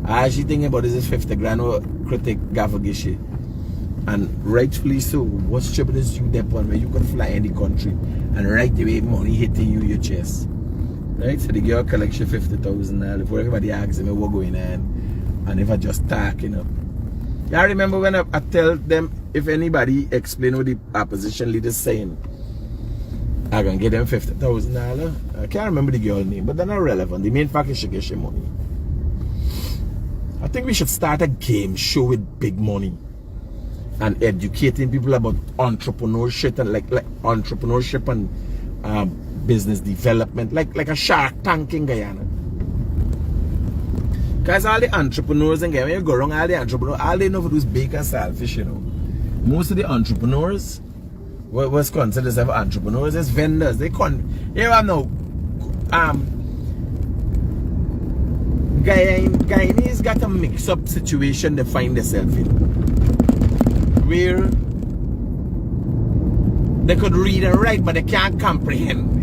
All she thinking about is this 50 grand or Critic Gavagishi. And rightfully so. What stupid is you that one where you could fly in the country and right away money hitting you your chest. Right? So the girl collects your $50,000 before everybody asks me what going on. And if I just talking up. I remember when I tell them if anybody explain what the opposition leader saying, I can get them $50,000. I can't remember the girl name, but they're not relevant. The main fact is she gets your money. I think we should start a game show with big money and educating people about entrepreneurship and like entrepreneurship business development, like a Shark Tank in Guyana. Because all the entrepreneurs in Guyana, when you go around, all the entrepreneurs, all they know for do is bake and sell fish, you know. Most of the entrepreneurs, what's considered as entrepreneurs, is vendors. Here I know, Guyanese got a mix-up situation they find themselves in, where they could read and write, but they can't comprehend.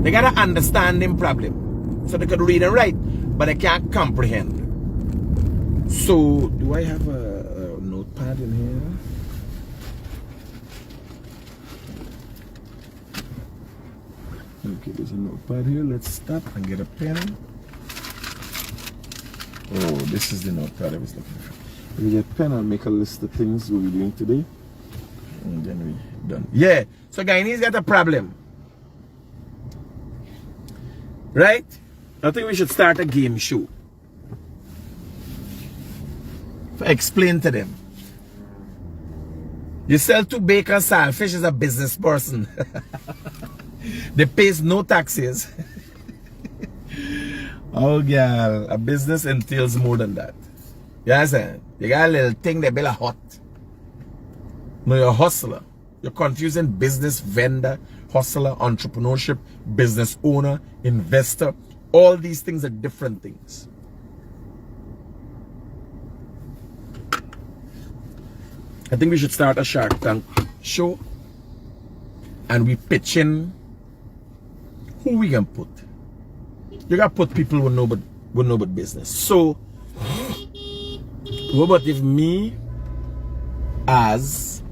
They got an understanding problem. So they could read and write, but they can't comprehend. So, do I have a notepad in here? Okay, there's a notepad here. Let's stop and get a pen. Oh, this is the notepad I was looking for. Let me get a pen and make a list of things we'll be doing today. And then we're done. Yeah, so Guyanese got a problem. Right? I think we should start a game show. Explain to them. You sell to bacon saltfish as a business person. They pays no taxes. Oh, girl, a business entails more than that. You understand? You got a little thing they build a hut. No, you're a hustler. You're confusing business, vendor, hustler, entrepreneurship, business owner, investor. All these things are different things. I think we should start a Shark Tank show. And we pitch in who we can put. You gotta put people who know but business. So, what about if me as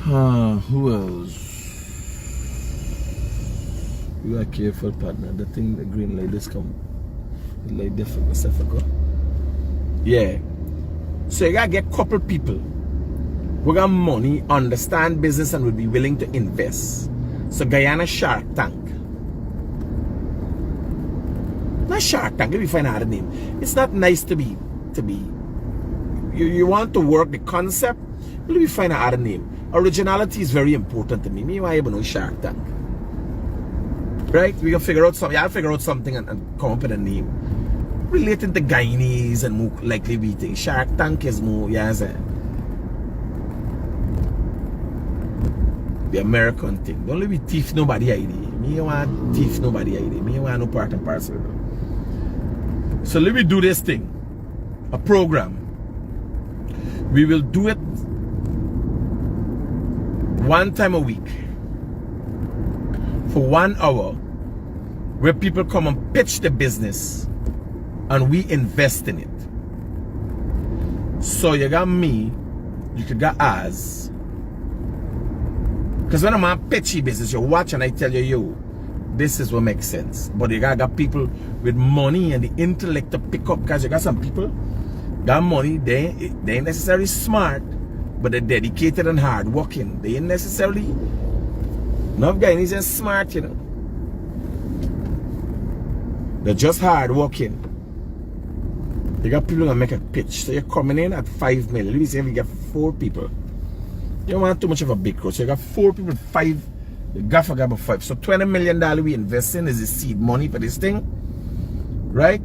who else? You are careful, partner. The thing, the green light is come. The light different. Yeah. So you gotta get couple people who got money, understand business, and would be willing to invest. So Guyana Shark Tank. Not Shark Tank, let me find out a name. It's not nice to be. You want to work the concept, let me find out a name. Originality is very important to me. Me, why even know Shark Tank? Right? We can figure out something. I'll figure out something and come up with a name. Relating to Guyanese and more likely we think. Shark Tank is more, the American thing. Don't let me thief nobody idea. Me don't want thief nobody idea. Me don't want no part and parcel. So let me do this thing. A program. We will do it one time a week for 1 hour, where people come and pitch the business and we invest in it. So you got me, you could get us. Because when I'm a pitchy business, you watch and I tell you, yo, this is what makes sense. But you got people with money and the intellect to pick up, because you got some people got money, they ain't necessarily smart, but they're dedicated and hard working. They ain't necessarily, enough Guyanese are smart, you know. They're just hard working. You got people who make a pitch. So you're coming in at 5 million. Let me say if you get 4 people. You don't want too much of a big crowd. So you got 4 people, 5. You got for 5. So $20 million we invest in is the seed money for this thing. Right?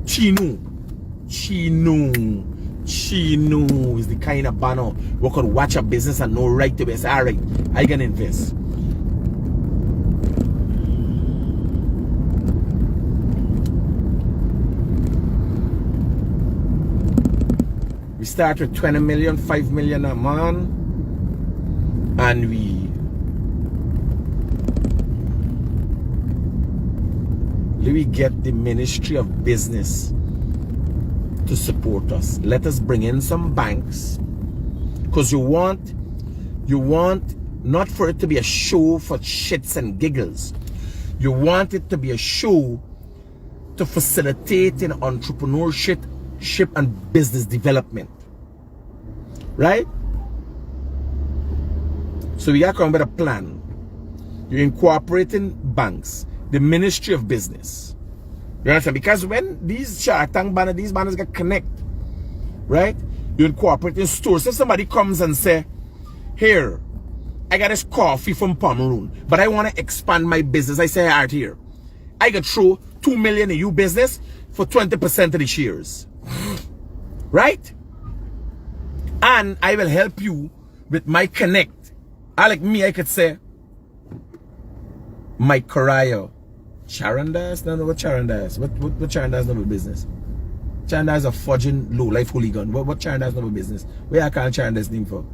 Chinu is the kind of banner who could watch a business and know right to be. Say, alright, I can invest. We start with 20 million, 5 million a month, and we get the Ministry of Business to support us. Let us bring in some banks, because you want not for it to be a show for shits and giggles. You want it to be a show to facilitate in entrepreneurship and business development, right? So we are coming with a plan. You're incorporating banks, the Ministry of Business. You understand? Because when these Shark Tank banners, these banners get connect, right? You incorporate in stores. So if somebody comes and say, here, I got this coffee from Pomeroon, but I want to expand my business. I say out here, I could throw 2 million in you business for 20% of the shares. Right? And I will help you with my connect. Like me, I could say, my Corral. Charandas? No, what Charandas? What Charandas know about business? Charandas a fudging low life hooligan. What Charandas know about business? Where I call Charandas name for?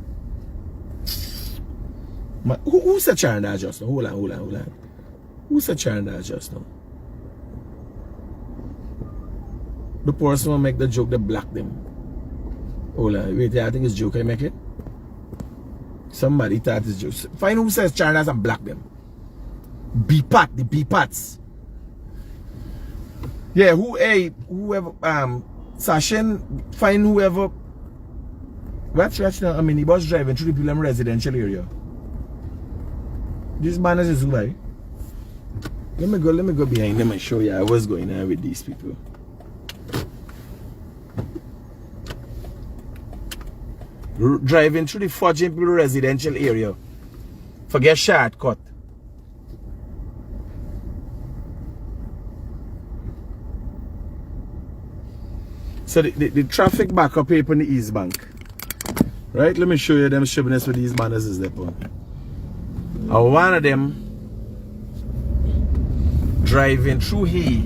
Who said Charandas just now? Hold on. Who said Charandas just now? The person will make the joke that black them. Hold on, wait, I think it's joke I make it. Somebody thought it's joke. Find who says Charandas and black them. B-Pat, the B-Pats. Yeah, whoever, Sashin, find whoever. Watch now, a minibus driving through the Pilgrim residential area. This man is Zubai. Let me go behind them and show you what's going on with these people. Driving through the Fudging Pilgrim residential area. Forget shortcut. So the traffic back up here on the East Bank. Right? Let me show you them shiverness with these manners is there. One of them driving through here.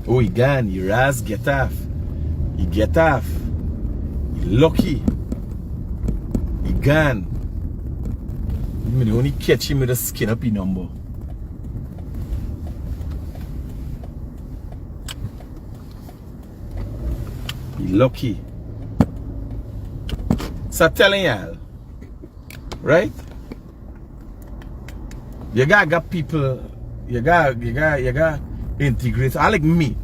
Oh, he gone, he raz, get off. He get off. He lucky. He gone. I only catch him with a skin up his number. He lucky. So I'm telling y'all, right? You got people, you got integrate. I like me.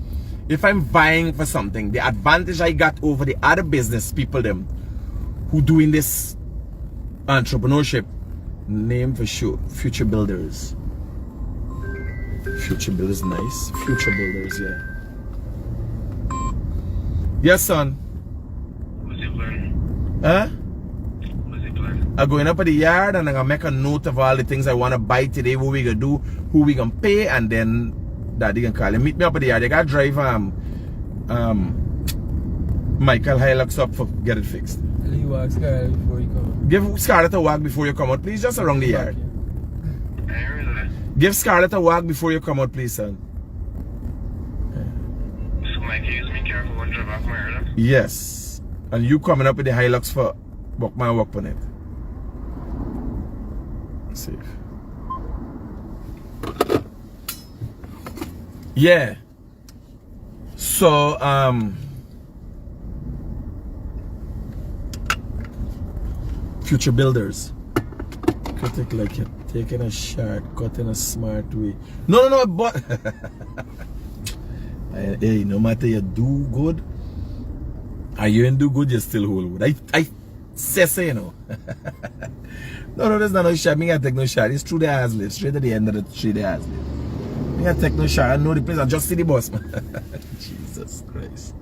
If I'm vying for something, the advantage I got over the other business people them who doing this entrepreneurship, name for sure, Future Builders. Future Builders, nice. Future Builders, yeah. Yes, son. What's your plan? Huh? What's your plan? I'm going up at the yard and I'm gonna make a note of all the things I wanna buy today, what we gonna do, who we gonna pay, and then Daddy can call him. Meet me up at the yard. They gotta drive Michael Hilux up for get it fixed. You walk Scarlett before you come. Give Scarlett a walk before you come out, please. Just around the yard. I heard that. Give Scarlett a walk before you come out, please, son. So Mike, you use me careful one drive off my earlier. Yes. And you coming up with the Hilux for walk on it. Safe. Yeah. So Future Builders. Critic like you're taking a shortcut in a smart way. No, but hey, no matter you do good and you ain't do good, you still hold good. I say you know. No, there's not no shot. Me gotta take no shot. It's through the ass lift, straight to the end of the tree the ass lift. Me gotta take no shot. I know the place. I just see the bus, man. Jesus Christ.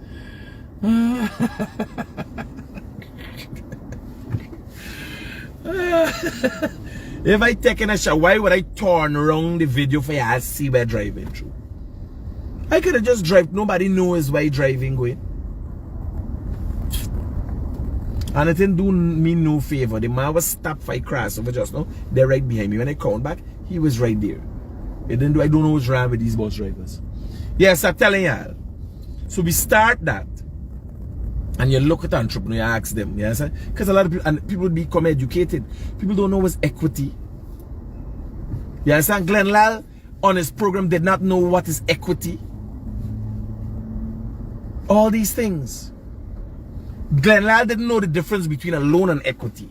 If I taking a shot, why would I turn around the video for you to see where driving through? I could have just drive. Nobody knows why driving going. And it didn't do me no favor. The man was stopped for a crossover just now. They're right behind me. When I count back, he was right there. It didn't do. I don't know what's wrong with these bus drivers. Yes, I'm telling y'all. So we start that. And you look at entrepreneur, you ask them, you understand? Because a lot of people, and people become educated. People don't know what's equity. You understand? Glenn Lal on his program did not know what is equity. All these things. Glenn Lal didn't know the difference between a loan and equity.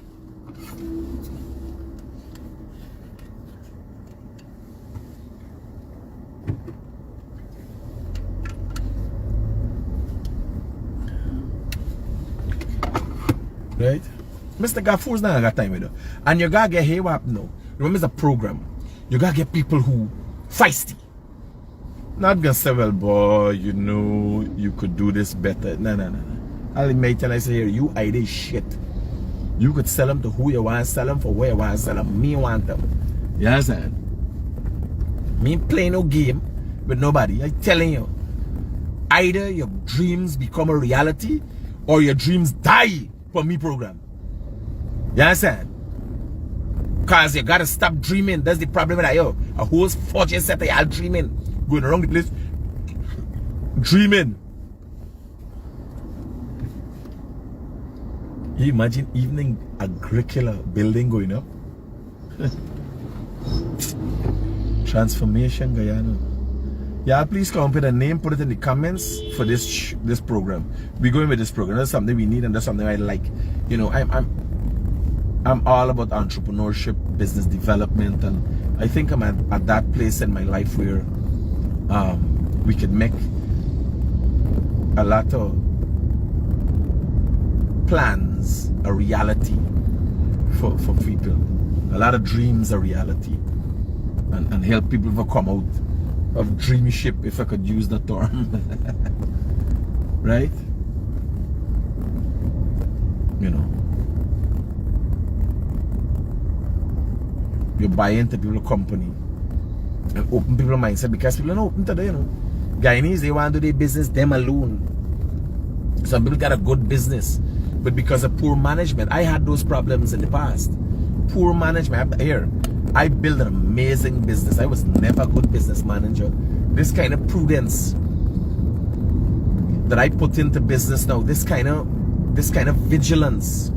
Right? Mr. Gafour's not got time with you. And you gotta get here what now. Remember, it's a program. You gotta get people who feisty. Not gonna say, well, boy, you know, you could do this better. No. I'll make tell I say here, you ID shit. You could sell them to who you want to sell them for, where you want to sell them. Me want them. You understand? Me play no game with nobody. I'm telling you. Either your dreams become a reality or your dreams die for me program. You understand? Because you gotta stop dreaming. That's the problem with that, yo. A whole fortune set of y'all dreaming. Going around the place. Dreaming. You imagine evening agricultural building going up? Transformation Guyana. Yeah, please come with a name, put it in the comments for this program. We're going with this program. That's something we need and that's something I like. You know, I'm all about entrepreneurship, business development, and I think I'm at that place in my life where we could make a lot of plans a reality for people. A lot of dreams a reality. And help people to come out of dreamship, if I could use the term. Right? You know. You buy into people's company and open people's mindset because people are not open today, you know. Guyanese, they want to do their business them alone. Some people got a good business, but because of poor management, I had those problems in the past. Poor management. Here, I built an amazing business. I was never a good business manager. This kind of prudence that I put into business now, this kind of vigilance,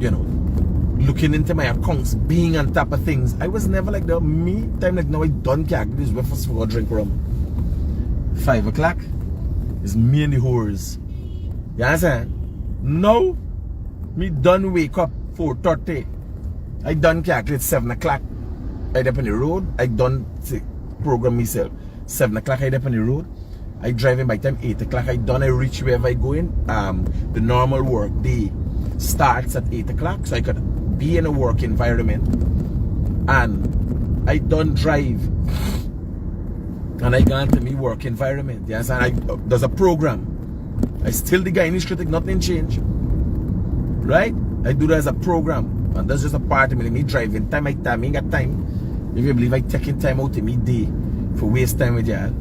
you know, looking into my accounts, being on top of things. I was never like that. Me, time like now, I don't care. This way for drink rum. 5 o'clock is me and the whores. You understand? Now, me done wake up 4:30. I done calculate 7 o'clock. I up on the road. I done program myself. 7 o'clock I up on the road. I driving by time 8 o'clock. I done. I reach wherever I going. The normal work day starts at 8 o'clock, so I could be in a work environment. And I done drive. And I gone to me work environment. Yes, and there's a program. I still the Guyanese Critic, nothing changed. Right? I do that as a program. And that's just a part of me driving. Time I ain't got time. If you believe I taking time out of me day for waste time with y'all.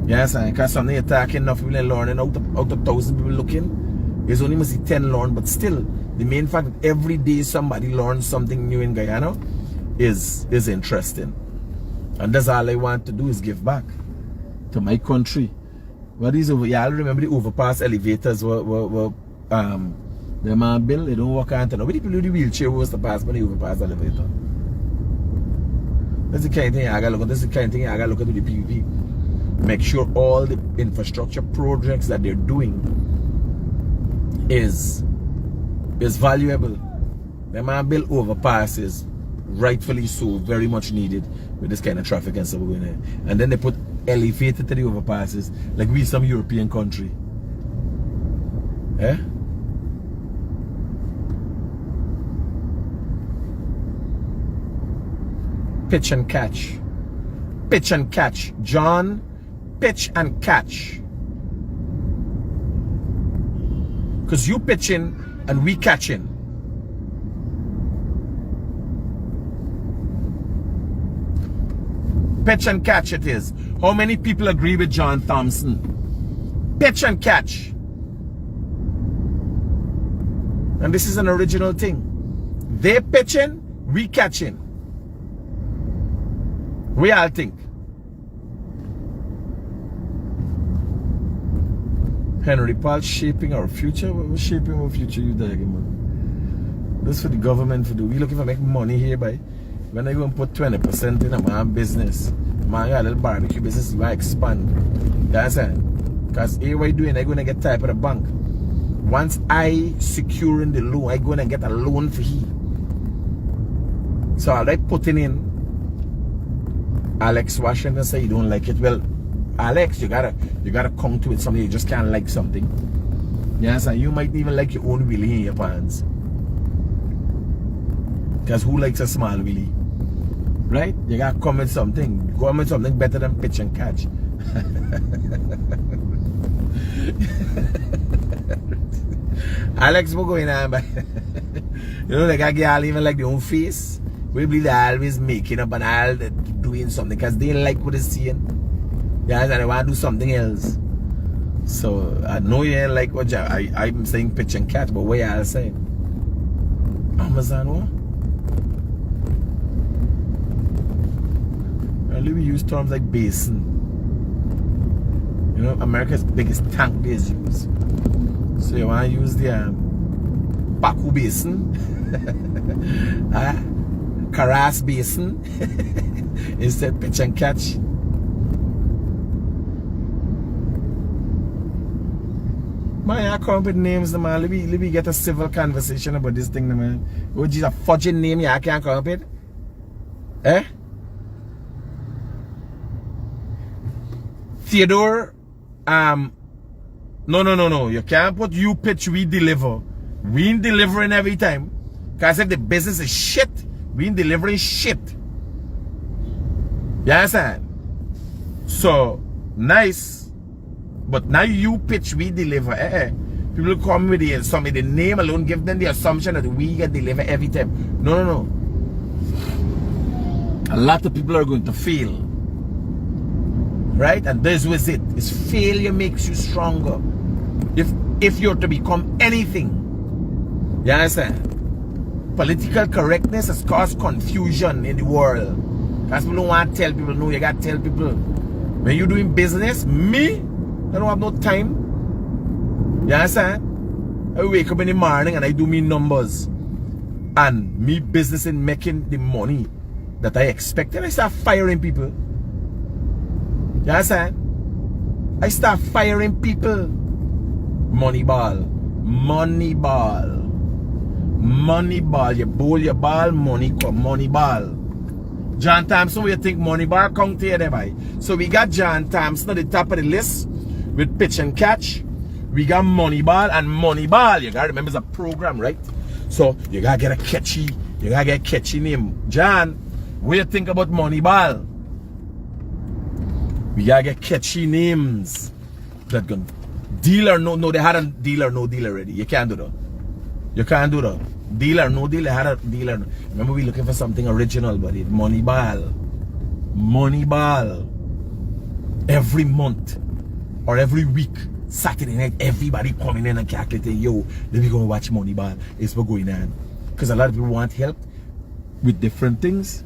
Yes, and because something you're talking enough people are learning out of 1,000 people looking. There's only must 10 learn, but still the main fact that every day somebody learns something new in Guyana is interesting. And that's all I want to do is give back to my country. What is over? Y'all remember the overpass elevators were the man bill, they don't work on. Nobody people do the wheelchair was to pass by the overpass elevator. That's the kind of thing I gotta look at. That's the kind of thing I gotta look at with the PPP. Make sure all the infrastructure projects that they're doing is valuable. The man bill overpass is rightfully so very much needed with this kind of traffic and stuff going on. And then they put elevator to the overpasses like we some European country. Eh? Pitch and catch. Pitch and catch. John, pitch and catch. Because you pitching and we catching. Pitch and catch it is. How many people agree with John Thompson? Pitch and catch. And this is an original thing. They pitching, we catching. We all think. Henry Paul shaping our future. We're shaping our future, you there again, man. This for the government to do. We looking for make money here by. When I go and put 20% in a man business, man got a little barbecue business, you want to expand. You understand? Because what I doing, I going to get type of the bank. Once I securing the loan, I going to get a loan for he. So I like putting in. Alex Washington say you don't like it. Well, Alex, you gotta come to it. Something you just can't like something. Yes, and you might even like your own willy in your pants. Because who likes a small willy? Right? You gotta come with something. Come with something better than pitch and catch. Alex, what's going on? You know, like I girl even like their own face. We believe they're always making up and all doing something because they like what they're seeing. Yeah, and they want to do something else. So I know you ain't like what I'm saying pitch and catch, but what y'all saying? Amazon what? Earlier we use terms like basin. You know, America's biggest tank they use. So you want to use the Paku basin, Karas basin, instead pitch and catch. Man, I come up with names, man. Let me get a civil conversation about this thing, man. Which is a fudging name, I can't come up with. Eh? Theodore, no. You can't put you pitch, we deliver. We ain't delivering every time. Because if the business is shit, we ain't delivering shit. You understand? So, nice. But now you pitch, we deliver. People come with the name alone, give them the assumption that we can deliver every time. No. A lot of people are going to fail. Right? And this was it. It's failure makes you stronger. If you're to become anything. You understand? Political correctness has caused confusion in the world. Because people don't want to tell people. No, you got to tell people. When you're doing business, me, I don't have no time. You understand? I wake up in the morning and I do me numbers. And me business in making the money that I expect. And I start firing people. You understand? I start firing people. Money ball. You bowl your ball, money come. Money ball. John Thompson, we think money ball count here there, boy. So we got John Thompson at the top of the list with pitch and catch. We got money ball and money ball. You gotta remember it's a program, right? So you gotta get a catchy name. John, what do you think about money ball? We gotta get catchy names that can deal or no, they had a deal or no deal already. You can't do that. You can't do that. Deal or no deal, they had a deal or no. Remember we looking for something original, buddy. Money ball. Every month or every week, Saturday night, everybody coming in and calculating, yo, let me go watch Money Ball. It's what's going on. Because a lot of people want help with different things.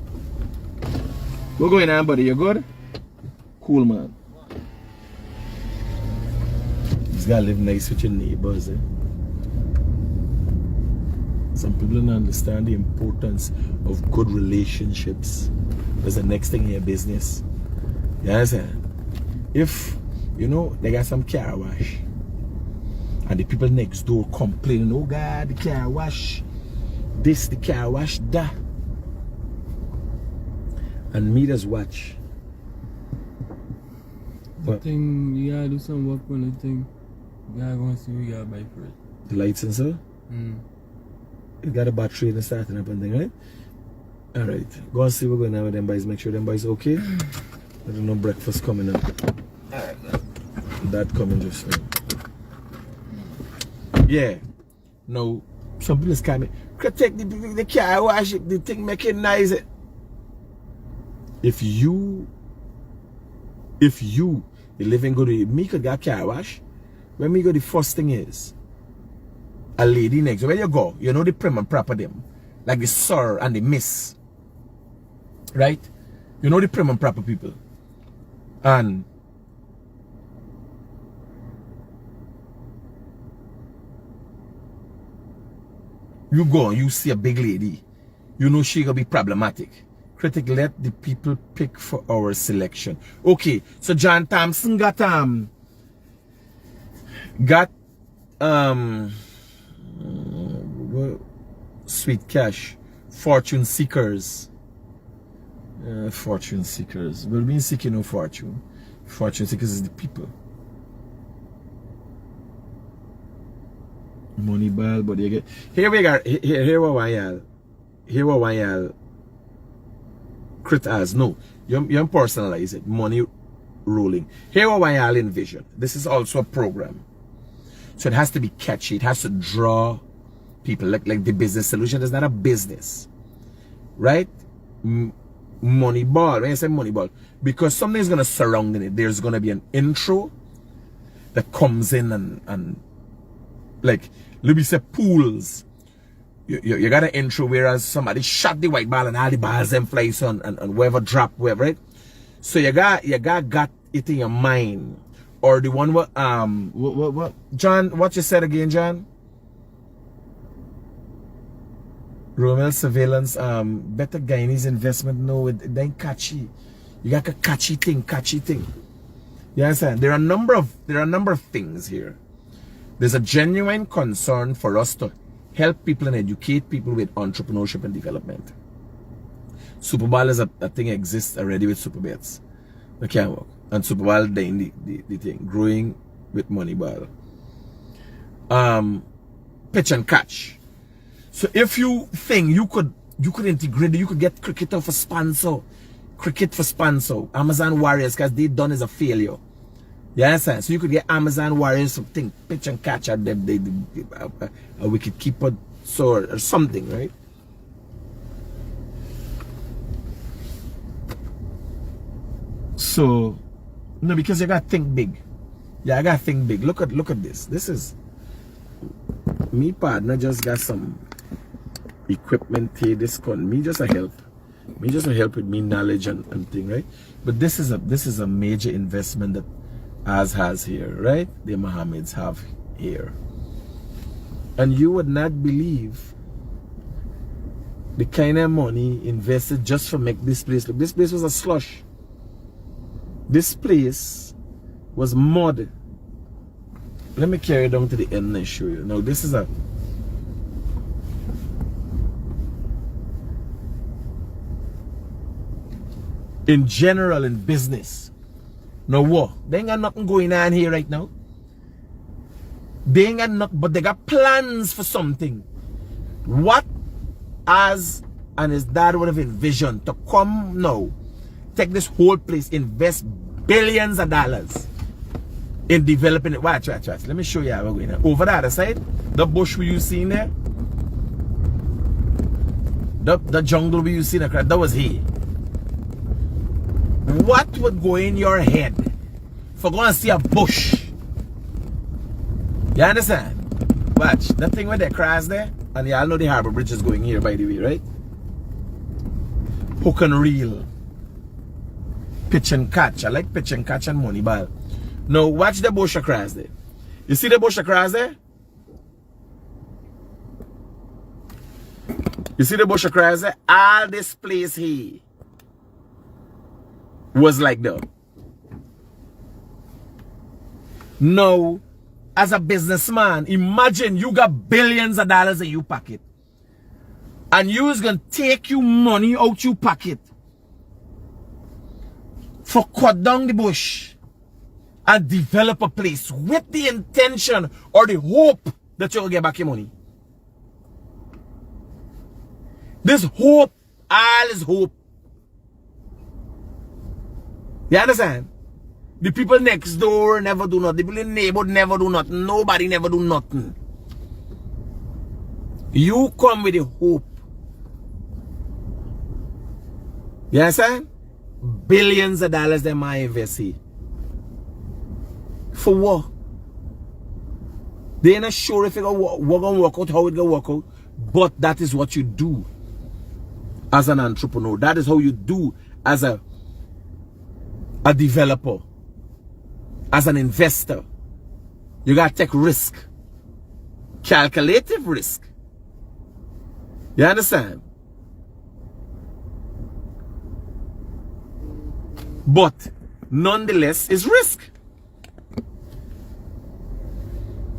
What's going on, buddy? You good? Cool, man. You just gotta live nice with your neighbors, eh? Some people don't understand the importance of good relationships. That's the next thing in your business. You understand? If, you know, they got some car wash and the people next door complaining, oh God, the car wash this, the car wash that. And me just watch. The thing, you gotta do some work on the thing. You gotta go and see what you gotta buy for it. The lights and so? It got a battery and starting up and thing, right? Alright. Go and see what's going on with them boys. Make sure them boys okay. I don't know breakfast coming up. Alright. That coming just now. Yeah. No. Some people is coming. Critic the car wash it, the thing making nice it. If you living good, me could get car wash. When me go, the first thing is a lady next. Where you go, you know the prim and proper them, like the sir and the miss, right? You know the prim and proper people, and you go and you see a big lady, you know she gonna be problematic. Critic, let the people pick for our selection. Okay, so John Thompson got Sweet Cash, Fortune Seekers. Fortune Seekers. We've been seeking no fortune. Fortune Seekers is the people. Money ball, but you get here we go. Here what y'all. Here what y'all. Crit as no. You personalize it. Money rolling. Here what y'all envision. This is also a program. So it has to be catchy. It has to draw people. Like the business solution is not a business. Right? Money ball. When I say money ball, because something's gonna surround in it. There's gonna be an intro that comes in and like let me say pools. You got an intro whereas somebody shot the white ball and all the balls them flies on and whoever drop whoever, right? So you got it in your mind. Or the one where what John, what you said again, John? Romel surveillance, better Guyanese investment. No, it ain't catchy. You got a catchy thing. You understand? There are a number of things here. There's a genuine concern for us to help people and educate people with entrepreneurship and development. Superball is a thing that exists already with Superbets. It can't work. And Superball doing the thing. Growing with Moneyball. Pitch and catch. So if you think you could integrate, you could get Cricket for sponsor. Amazon Warriors, because they done is a failure. You understand? So you could get Amazon Warriors to think pitch and catch at them, a wicket keeper or something, right? So no, because you gotta think big. Yeah, I gotta think big. Look at this. This is me partner just got some equipment here, this con me just a help with me knowledge and thing, right? But this is a major investment that Az has here, right? The Mohammeds have here. And you would not believe the kind of money invested just for make this place look. This place was a slush. This place was mud. Let me carry it down to the end and show you. Now this is a in general in business. Now what? They ain't got nothing going on here right now. They ain't got nothing, but they got plans for something. What Az and his dad would have envisioned to come now, take this whole place, invest billions of dollars in developing it. Watch. Let me show you how we're going. Over the other side, the bush we you seeing there, the jungle we you seeing there, that was here. What would go in your head for going to see a bush? You understand? Watch, that thing with the cross there, and y'all know the harbor bridge is going here, by the way, right? Hook and reel. Pitch and catch. I like pitch and catch and money ball. Now, watch the bush across there. You see the bush across there? You see the bush across there? All this place here was like that. Now, as a businessman, imagine you got billions of dollars in your pocket. And you is going to take your money out your pocket for cut down the bush and develop a place with the intention or the hope that you'll get back your money. This hope, all is hope. You understand? The people next door never do nothing. The people in the neighborhood never do nothing. Nobody never do nothing. You come with a hope. You understand? Billions of dollars they might invest here. For what? They ain't not sure if it's gonna work out, how it gonna work out. But that is what you do as an entrepreneur. That is how you do as a developer, as an investor. You gotta take risk, calculative risk. You understand? But nonetheless, it's risk.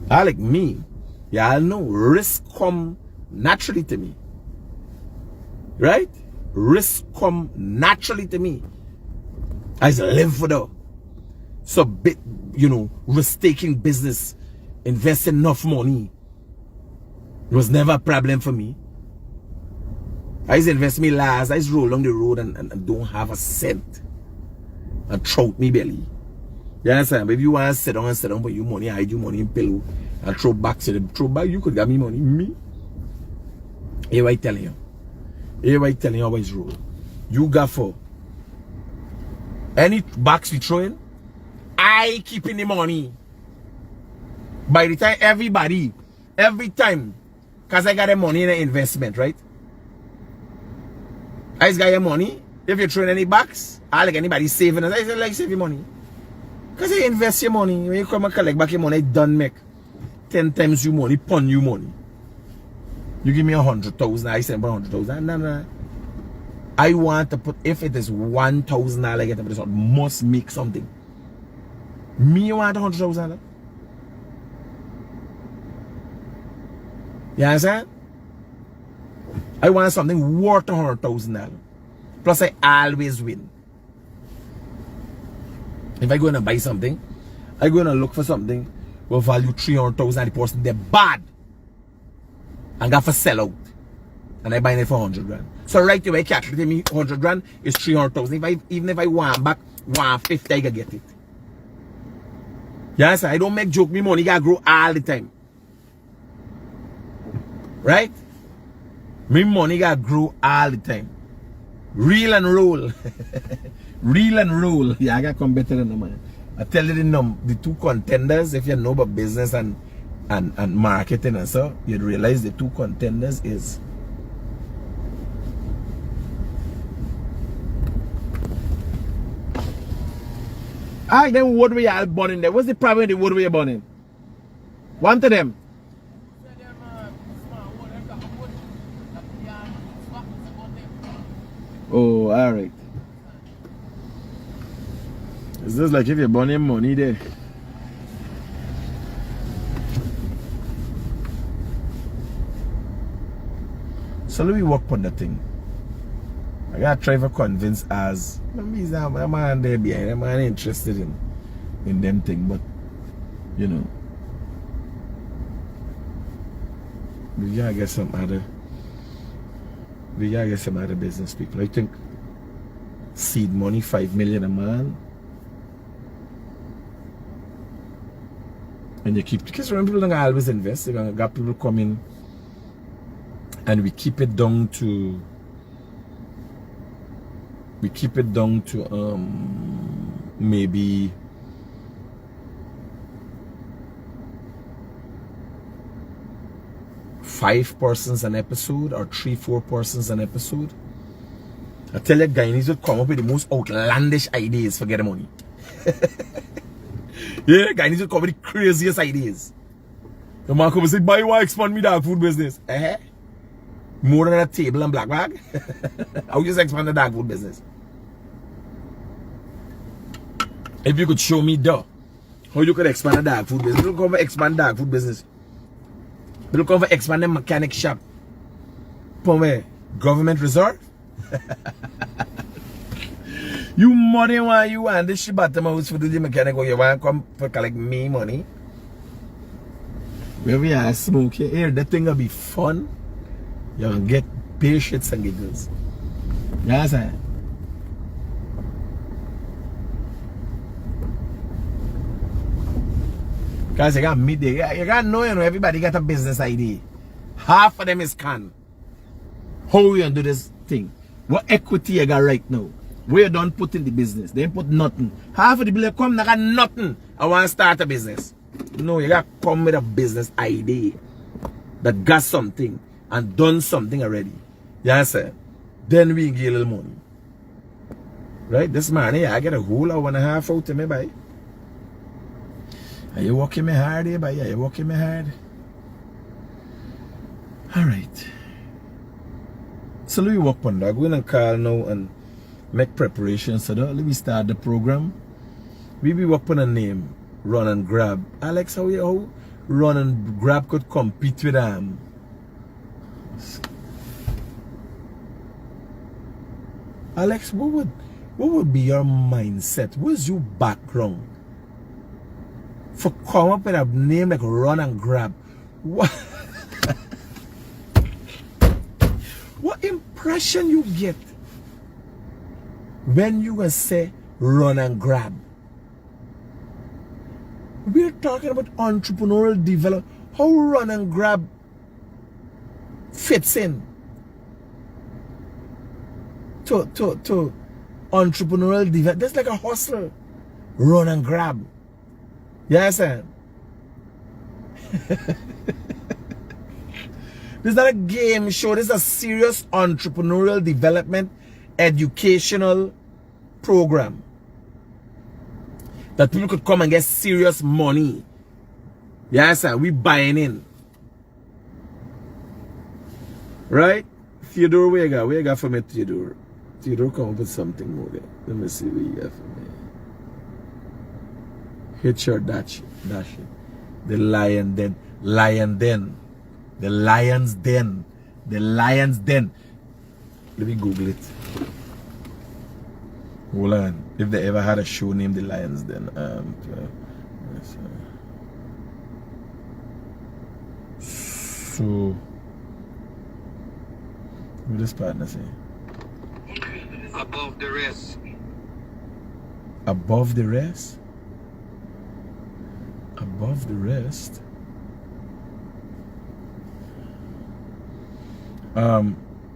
I like me. Y'all know risk come naturally to me. Right? Risk come naturally to me. I just live for that. So, you know, risk-taking business, invest enough money, It was never a problem for me. I just invest me last. I just roll along the road and don't have a cent. And throw me belly. You understand? But if you want to sit down, but you money, hide your money in pillow and throw back to the throw back, you could get me money. Me? Here I telling you. Here I telling you how it's roll. You got for any box we throw in, I keeping the money. By the time every time, because I got the money in the investment, right? I just got your money. If you throw in any box, I like anybody saving us. I say like save your money. Because you invest your money. When you come and collect back your money, done make 10 times your money, pon you money. You give me 100,000, I send 100,000. No. I want to put, if it is 1,000 I get, but it must make something. Me want 100,000. You understand? I want something worth $100,000. Plus, I always win. If I go in and buy something, I go in and look for something with value 300,000 and the person they're bad and got for sell out. And I buy it for 100 grand. So right away, catch it, me 100 grand is 300,000. Even if I want back 150, I can get it. You understand? I don't make joke. Me money gotta grow all the time. Right? Me money gotta grow all the time. Reel and roll. Reel and roll. Yeah, I gotta come better than the man. I tell you the two contenders, if you know about business and marketing and so, you'd realize the two contenders is then what we are born in there? What's the problem with the wood we are born in? One to them. Oh, alright. It's just like if you're born in money there. So let me work on the thing. I gotta try to convince as a man there behind. I'm not interested in them thing, but you know, we gotta get some other business people. I think seed money 5 million a man. And you keep, because remember, people don't always invest. They're gonna got people come in and we keep it down to maybe five persons an episode or 3-4 persons an episode. I tell you, Guyanese would come up with the most outlandish ideas for getting money. Yeah, Guyanese would come with the craziest ideas. The man come and say, "Buy you want to expand me dog food business?" More than a table and black bag. How you just expand the dog food business? If you could show me how you could expand a dog food business. People come for expand dog food business. People come for expand the mechanic shop. From where? Government reserve? You money why you want this shit bottom house for the mechanic or you want to come for collect me money? Where we are smoking here, that thing will be fun. You'll get pay shits and giggles. You know what I'm saying? Because you got me there. You got to know, everybody got a business idea. Half of them is can. How you gonna do this thing? What equity you got right now? Where you don't put in the business? They ain't put nothing. Half of the people come, they got nothing. I want to start a business. No, you got to come with a business idea that got something and done something already. You understand? Then we get a little money. Right? This man here, I get a whole hour and a half out to me, boy. Are you working me hard here, boy? Are you working me hard? Alright. So let me work on that. I'm going to call now and make preparations so that let me start the program. We be work on a name. Run and Grab. Alex, how Run and Grab could compete with Alex, what would be your mindset? What's your background for come up with a name like Run and Grab? What What impression you get when you say run and grab? We're talking about entrepreneurial development. How run and grab fits in to entrepreneurial development. That's like a hustler. Run and grab. Yes, sir. This is not a game show. This is a serious entrepreneurial development educational program that people could come and get serious money. Yes, sir. We buying in. Right? Theodore, where you got for me, Theodore? Theodore, come up with something more there. Let me see what you got for me. Hit your dash it. The lion den. Lion den. The lion's den. The lion's den. Let me Google it. Hold on. If they ever had a show named The Lion's Den. So, what this partner say? Above the rest. Above the rest? Above the rest?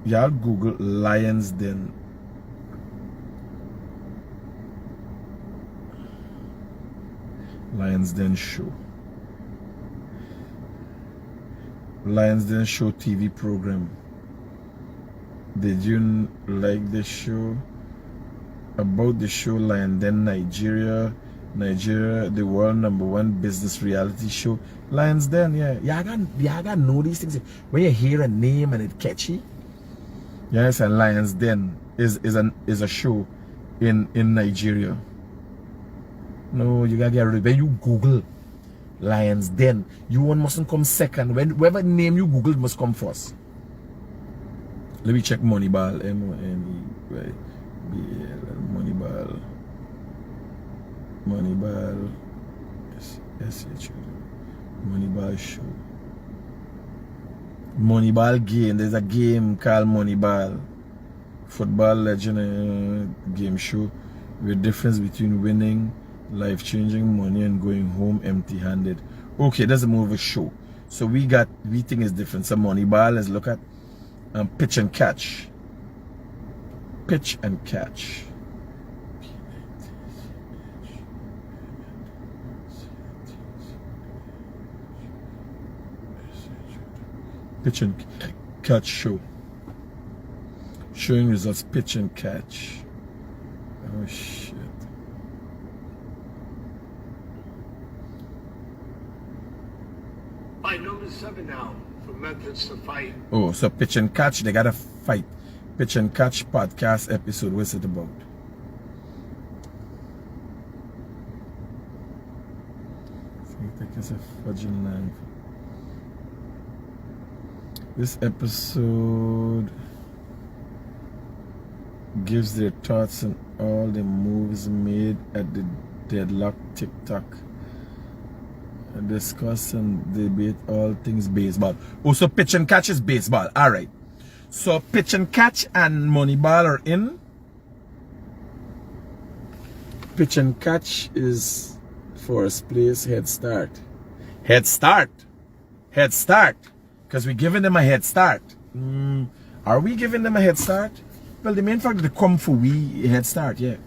Y'all Google Lion's Den. Lion's Den show. Lion's Den show TV program. Did you like the show? About the show Lion Den Nigeria, the world #1 business reality show. Lion's Den, yeah. Y'all gotta know these things. When you hear a name and it's catchy. Yes, and Lion's Den is a show in Nigeria. No, you gotta get rid of it. When you Google Lion's Den, you one mustn't come second. Whatever name you Google must come first. Let me check Moneyball. Moneyball. Moneyball. Moneyball show. Moneyball game. There's a game called Moneyball. Football legend game show with difference between winning life-changing money and going home empty-handed. Okay, that's more of a show. So we think it's different. So Moneyball, let's look at pitch and catch. Pitch and catch. Pitch and catch show. Showing results, pitch and catch. Oh shit. By number 7 now for methods to fight. Oh, so pitch and catch, they gotta fight. Pitch and catch podcast episode. What's it about? This episode gives their thoughts on all the moves made at the Deadlock TikTok. Discuss and debate all things baseball. Also, pitch and catch is baseball. All right. So pitch and catch and Moneyball are in. Pitch and catch is first place. Head start. Head start. Head start. Because we're giving them a head start. Are we giving them a head start? Well, the main fact they come for we head start. Yeah.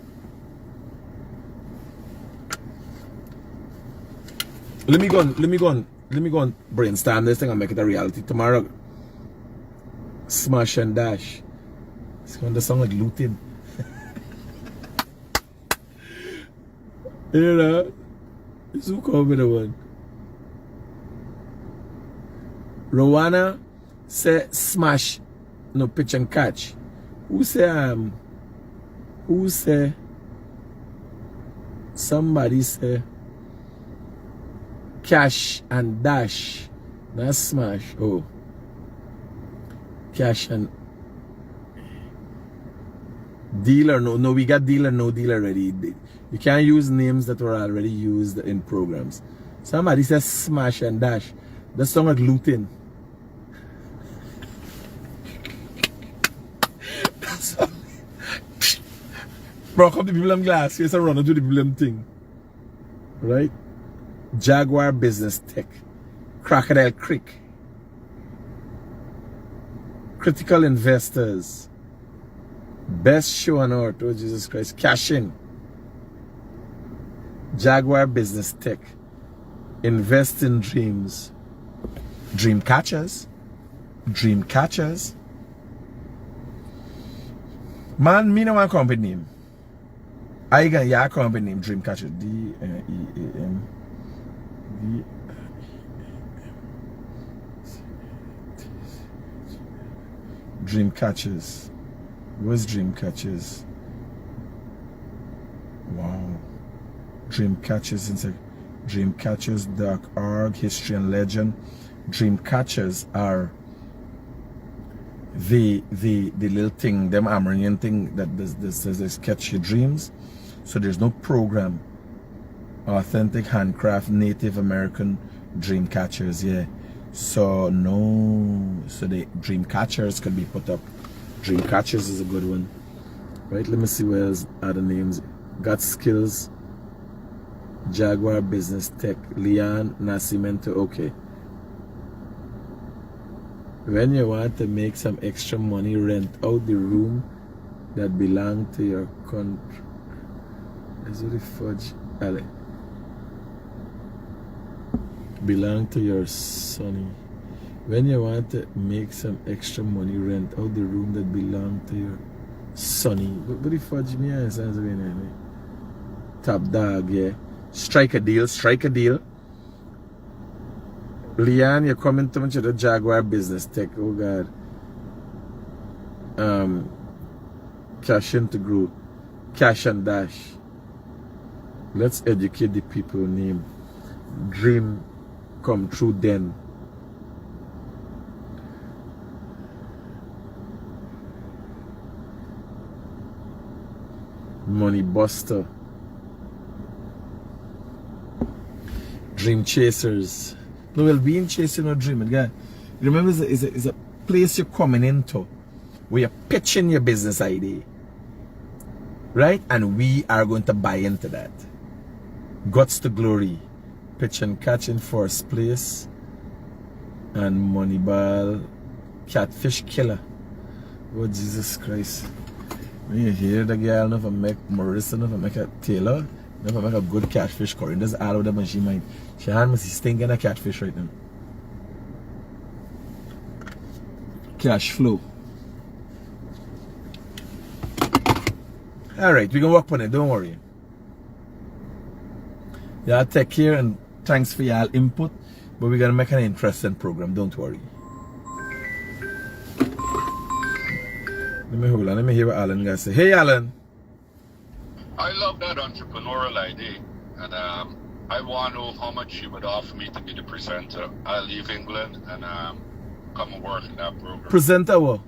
Let me go and brainstorm this thing and make it a reality. Tomorrow, smash and dash. It's going to sound like looting. You know, it's who called me the one. Rowana say smash, no pitch and catch. Who say somebody say cash and dash. Not smash. Oh. Cash and deal or no, we got deal or no deal already. You can't use names that were already used in programs. Somebody says smash and dash. That sounds like looting. broke up the people them glass case and run into the people them thing. Right? Jaguar Business Tech. Crocodile Creek. Critical Investors. Best show on earth. Oh, Jesus Christ. Cash in. Jaguar Business Tech. Invest in Dreams. Dream Catchers. Dream Catchers. Man, me no want company name. I got your company name, Dream Catchers. D-E-A-M. Dream Catchers. Where's Dream Catchers? Wow. Dream Catchers inside. Dreamcatchers.org, history and legend. Dream catchers are the little thing, them Amerindian thing that does catch your dreams. So there's no program. Authentic handcraft Native American dream catchers, yeah. So no, so the dream catchers could be put up. Dream catchers is a good one, right? Let me see where else are the names. Got skills. Jaguar Business Tech, Leon Nascimento. Okay. When you want to make some extra money, rent out the room that belong to your country. Is it the fudge? Ale. Belong to your sonny. When you want to make some extra money, rent out the room that belong to your sonny. What the fudge me? Top dog, yeah. Strike a deal, strike a deal. Leanne, you're coming to the Jaguar Business Tech. Oh God. Cash in to grow. Cash and dash. Let's educate the people. Name. Dream come true then. Money Buster. Dream Chasers. No, well, being chasing or dreaming, guy. Remember, it's a place you're coming into where you're pitching your business idea, right? And we are going to buy into that. Guts to Glory, pitch and catch in first place, and Moneyball, Catfish Killer. Oh Jesus Christ! When you hear the girl, never make Marissa, never make a Taylor. Never make a good catfish curry. That's all of them and she might. She must be stinking a catfish right now. Cash flow. Alright, we can work on it, don't worry. Y'all take care and thanks for y'all input. But we're gonna make an interesting program, don't worry. Let me hold on, let me hear what Alan guys say. Hey Alan. I love that entrepreneurial idea, and I want to know how much you would offer me to be the presenter. I'll leave England and come and work in that program. Presenter what?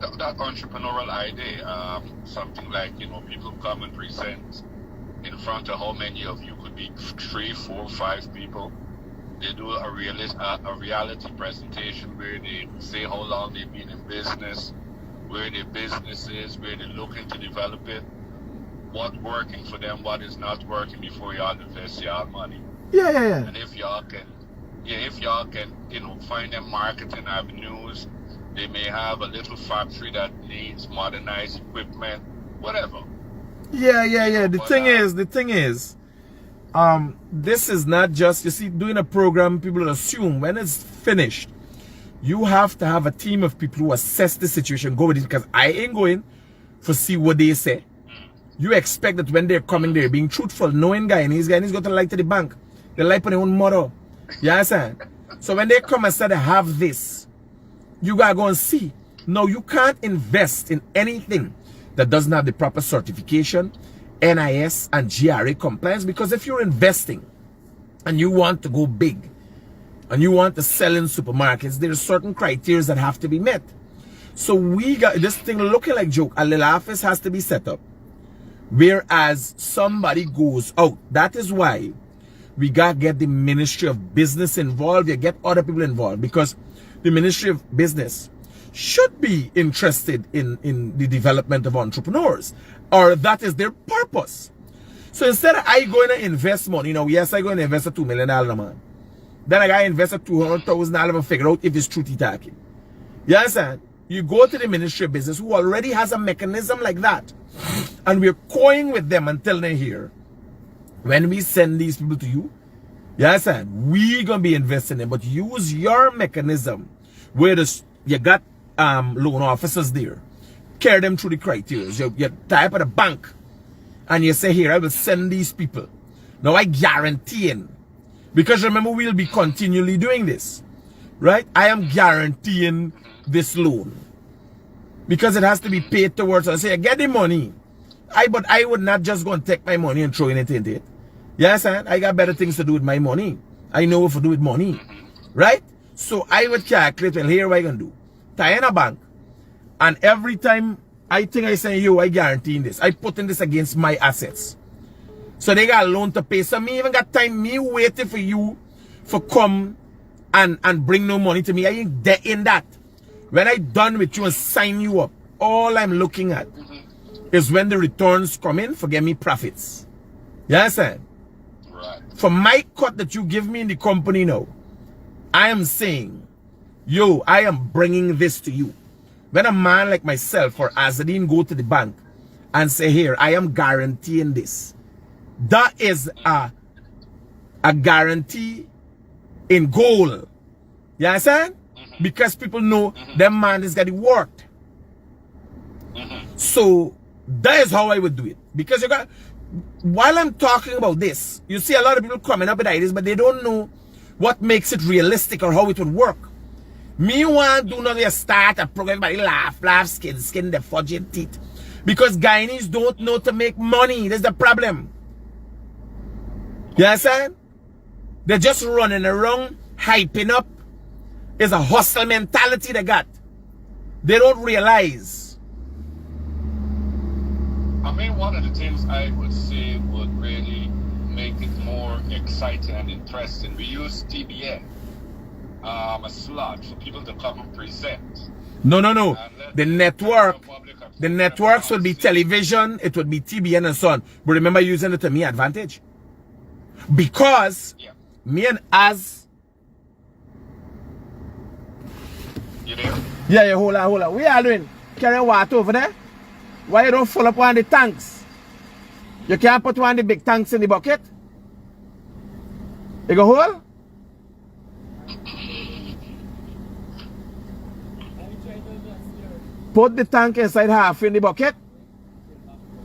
That entrepreneurial idea, something like, you know, people come and present in front of how many of you could be 3, 4, 5 people. They do a reality presentation where they say how long they've been in business, where their business is, where they're looking to develop it, what's working for them, what is not working before y'all invest y'all money. Yeah. And if y'all can, you know, find them marketing avenues, they may have a little factory that needs modernized equipment, whatever. Yeah. The thing is, this is not just, you see, doing a program, people assume when it's finished, you have to have a team of people who assess the situation, go with it, because I ain't going to see what they say. You expect that when they're coming, they're being truthful, knowing Guyanese got to lie to the bank. They lie for their own mother. You understand? So when they come and say they have this, you gotta go and see. No, you can't invest in anything that doesn't have the proper certification, NIS and GRA compliance, because if you're investing and you want to go big, and you want to sell in supermarkets, there are certain criteria that have to be met. So we got this thing looking like joke. A little office has to be set up. Whereas somebody goes out. That is why we got to get the Ministry of Business involved. You get other people involved. Because the Ministry of Business should be interested in the development of entrepreneurs, or that is their purpose. So instead of I going to invest money, you know, yes, I going to invest a $2 million man. Then I got to invest a $200,000 and figure out if it's truth talking. You understand? You go to the Ministry of Business, who already has a mechanism like that, and we're coying with them until they're here. When we send these people to you, you understand? We're going to be investing in, but use your mechanism where you got loan officers there. Carry them through the criteria. You type at a bank and you say, here, I will send these people. Now I guarantee, because remember, we'll be continually doing this, right? I am guaranteeing this loan because it has to be paid towards. I say, I get the money. But I would not just go and take my money and throw it into it. Yes, I got better things to do with my money. I know what to do with money, right? So I would calculate, well, here what I can do. Tie in a bank, and every time I think I say, yo, I guarantee this, I put in this against my assets. So they got a loan to pay. So me even got time, me waiting for you for come and bring no money to me. I ain't there in that. When I done with you and sign you up, all I'm looking at is when the returns come in, forget me profits. You understand? Right. For my cut that you give me in the company now, I am saying, yo, I am bringing this to you. When a man like myself or Azadine go to the bank and say, here, I am guaranteeing this. That is a guarantee in gold. You understand? Because people know that man is getting work. So that is how I would do it. Because you got, while I'm talking about this, you see a lot of people coming up with ideas, but they don't know what makes it realistic or how it would work. Me want do not just start a program, everybody laugh, skin the fudging teeth. Because Guyanese don't know to make money. That's the problem. You understand? They're just running around, hyping up. It's a hustle mentality they got. They don't realize. I mean, one of the things I would say would really make it more exciting and interesting, we use TBN, a slot for people to come and present. No. The networks would be television, it would be TBN and so on. But remember using it to me advantage. Because me and Az. You there? Yeah, hold on. What are you doing? Carrying water over there? Why you don't fill up one of the tanks? You can't put one of the big tanks in the bucket? You go hold? Put the tank inside half in the bucket?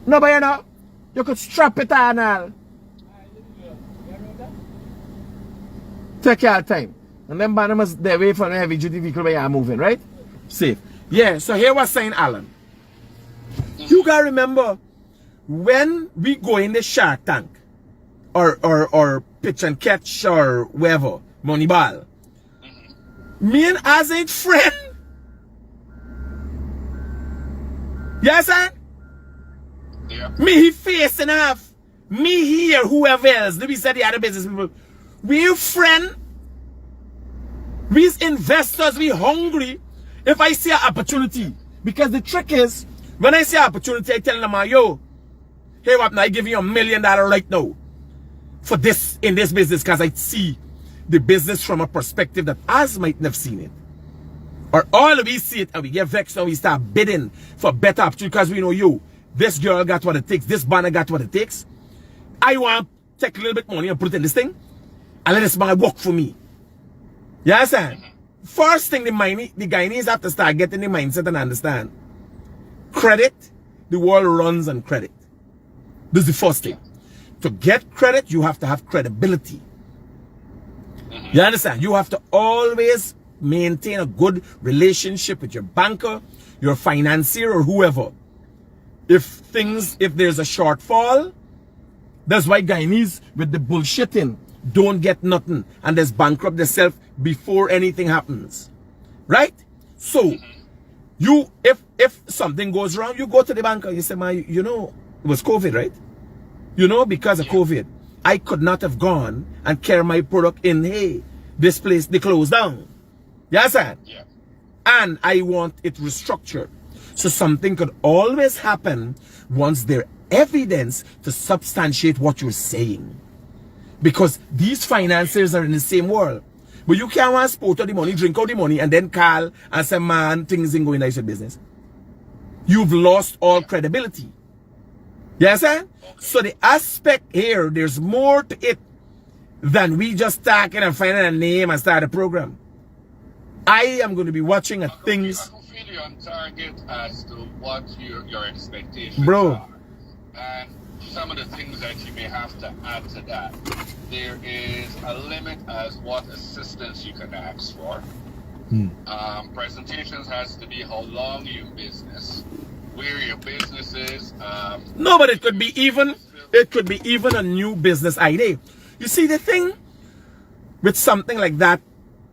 No, but you know, you could strap it on all. Take your time. And then bananas they wait for a heavy duty vehicle where you're moving, right? Safe. Yeah, so here was saying Alan. You gotta remember, when we go in the Shark Tank or pitch and catch or whatever, Moneyball, me and Az ain't friend. Yes, sir? Yeah. Me he facing off. Me here, whoever else. Let me say the other business people. We friend. We investors, we hungry. If I see an opportunity. Because the trick is, when I see an opportunity, I tell them, yo, hey, what now? I give you $1 million right now. For this, in this business. Because I see the business from a perspective that Az might not have seen it. Or all of we see it and we get vexed and we start bidding for better opportunity because we know, yo, this girl got what it takes, this banner got what it takes. I want to take a little bit money and put it in this thing and let this man work for me. You understand? First thing the Guyanese have to start getting the mindset and understand. Credit, the world runs on credit. This is the first thing. To get credit, you have to have credibility. You understand? You have to always maintain a good relationship with your banker, your financier, or whoever. If there's a shortfall, that's why Guyanese with the bullshitting don't get nothing and there's bankrupt themselves before anything happens. Right? So, you, if something goes wrong, you go to the banker, you say, man, you know, it was COVID, right? You know, because of COVID, I could not have gone and carry my product in, hey, this place, they closed down. You understand? Yeah. And I want it restructured. So something could always happen once there's evidence to substantiate what you're saying. Because these financiers are in the same world. But you can't want to sport out the money, drink out the money, and then call and say, man, things ain't going nice with business. You've lost all credibility. You understand? So the aspect here, there's more to it than we just talking and finding a name and start a program. I am going to be watching at things. I can feel you on target as to what your expectations Bro. are. And some of the things that you may have to add to that. There is a limit as what assistance you can ask for. Presentations has to be how long you're in business, where your business is. No, but it could be even a new business idea. You see the thing with something like that,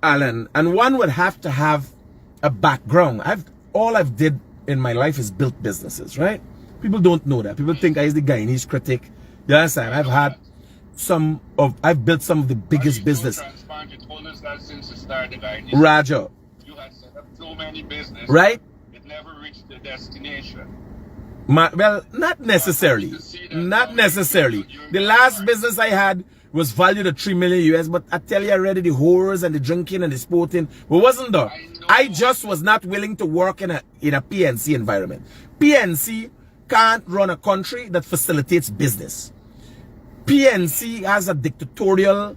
Alan, and one would have to have a background. All I've did in my life is built businesses, right? People don't know that. People think I is the Guyanese Critic. You understand? I've built some of the biggest business. You told us that since you started Guyanese. Raja. You had set up so many businesses. Right? It never reached the destination. Well, not necessarily. Not necessarily. The last business I had was valued at $3 million US, but I tell you already, the whores and the drinking and the sporting, but wasn't there. I just was not willing to work in a PNC environment. PNC can't run a country that facilitates business. PNC has a dictatorial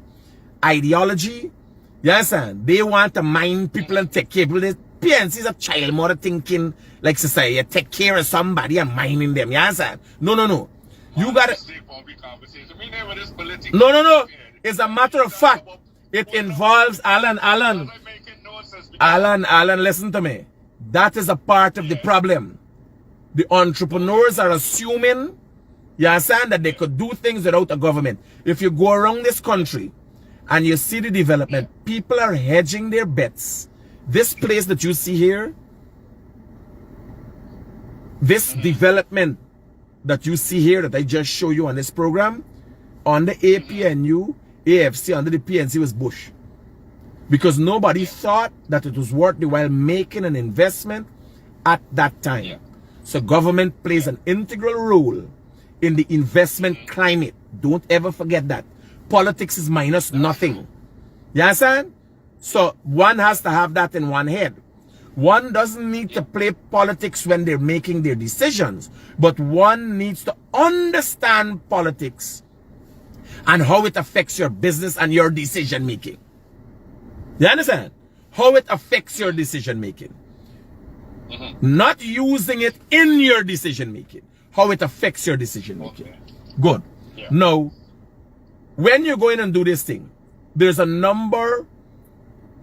ideology. You understand? They want to mind people and take care of people. PNC is a child mother thinking like society, take care of somebody and minding them. You understand? No. You gotta. No. It's a matter of fact. It involves Alan, listen to me. That is a part of the problem. The entrepreneurs are assuming, you understand, that they could do things without a government. If you go around this country and you see the development, people are hedging their bets. This place that you see here, this development that you see here that I just show you on this program, on the APNU, AFC, under the PNC was Bush. Because nobody thought that it was worth the while making an investment at that time. So government plays an integral role in the investment climate. Don't ever forget that. Politics is minus nothing. You understand? So one has to have that in one head. One doesn't need to play politics when they're making their decisions, but one needs to understand politics and how it affects your business and your decision making. You understand? How it affects your decision making. Not using it in your decision making. How it affects your decision making. Good. Now, when you go in and do this thing, there's a number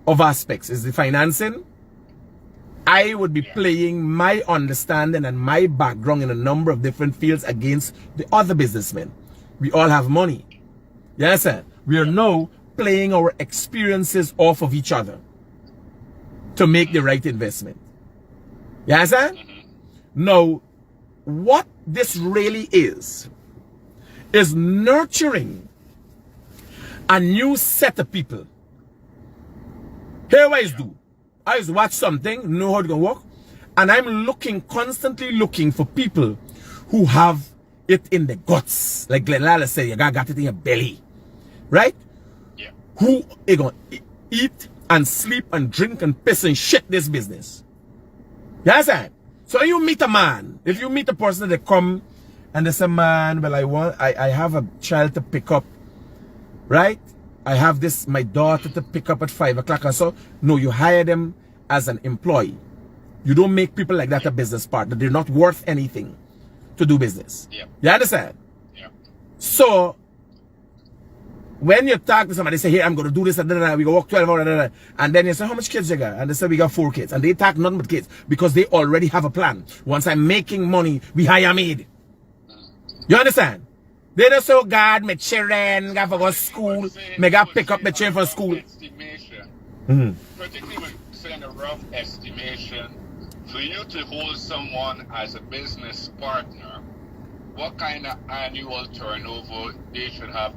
of aspects. Is the financing? I would be playing my understanding and my background in a number of different fields against the other businessmen. We all have money. You understand? We are now playing our experiences off of each other to make the right investment. You understand? Now, what this really is nurturing a new set of people. Here what I do. I just watch something, know how it's going to work, and I'm constantly looking for people who have it in the guts. Like Glenn Lala said, you got it in your belly. Right? Yeah. Who are going to eat and sleep and drink and piss and shit this business. You understand? So you meet a man, if you meet a person that come and they say, man, well, I have a child to pick up, right? I have my daughter to pick up at 5 o'clock and so. No, you hire them as an employee. You don't make people like that a business partner. They're not worth anything to do business. Yeah. You understand? Yeah. So, when you talk to somebody, they say, here, I'm going to do this, and then we go walk 12 hours, and then you say, how much kids you got? And they say, we got 4 kids. And they talk nothing but kids because they already have a plan. Once I'm making money, we hire a maid. You understand? They don't say, oh God, my children got to go to school. Me got to pick up my children from school. Particularly when saying a rough estimation, for you to hold someone as a business partner, what kind of annual turnover they should have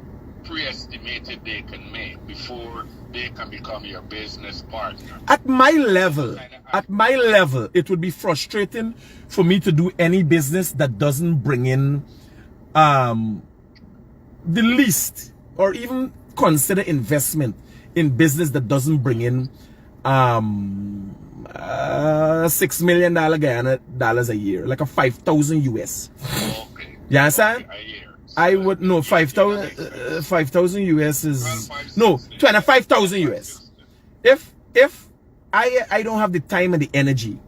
pre-estimated they can make before they can become your business partner? At my level, it would be frustrating for me to do any business that doesn't bring in the least, or even consider investment in business that doesn't bring in $6 million Guyana dollars a year, like a 5,000 US. Okay. You understand? A year. I would know 5,000 US is no 25,000 US. If I don't have the time and the energy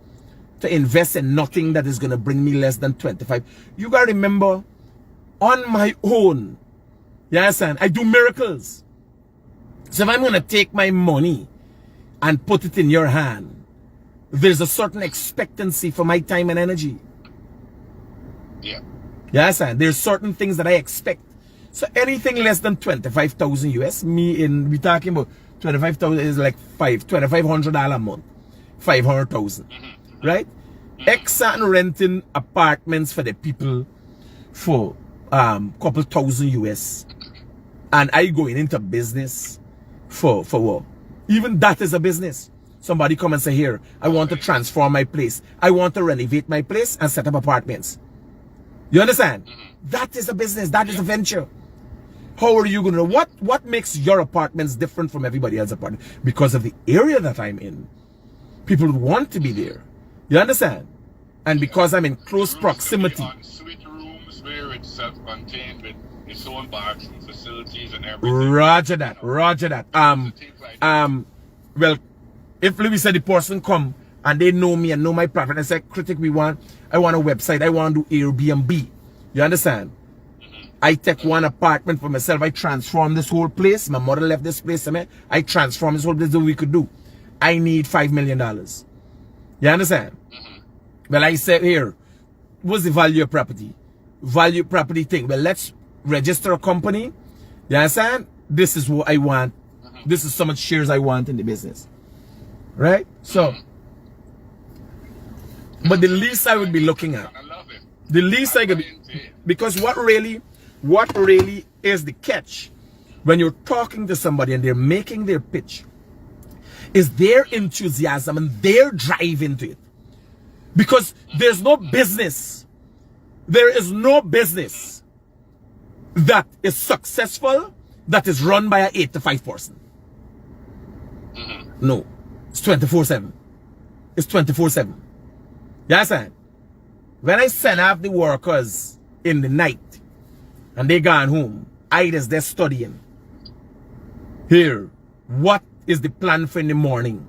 to invest in nothing that is gonna bring me less than 25, you gotta remember, on my own, you understand, I do miracles. So if I'm gonna take my money and put it in your hand, there's a certain expectancy for my time and energy. Yeah. You understand? There's certain things that I expect. So anything less than 25,000 US, we talking about 25,000 is like $2,500 a month, 500,000, right? Exxon renting apartments for the people for couple thousand US, and I going into business for what? Even that is a business. Somebody come and say, here, I want to transform my place. I want to renovate my place and set up apartments. You understand? That is a business. That is a venture. How are you going to know? What makes your apartments different from everybody else's apartment? Because of the area that I'm in. People would want to be there. You understand? And because I'm in close proximity. Suite rooms where it's self-contained with its own bathroom facilities and everything. Roger that. Roger that. Well, if Louis said the person come and they know me and know my platform, and say, Critic, I want a website, I want to do Airbnb. You understand? I take one apartment for myself, I transform this whole place. My mother left this place, I transform this whole place. This is what we could do. I need $5 million. You understand? Well, I said, here, what's the value of property? Value property thing. Well, let's register a company. You understand? This is what I want. This is so much shares I want in the business. Right? So, but the least I would be looking at, the least I could be, because what really is the catch when you're talking to somebody and they're making their pitch is their enthusiasm and their drive into it. Because there's no business, there is no business that is successful that is run by an 8 to 5 person. No, it's 24/7. It's 24/7. You understand? When I send off the workers in the night and they gone home, I just there studying. Here, what is the plan for in the morning?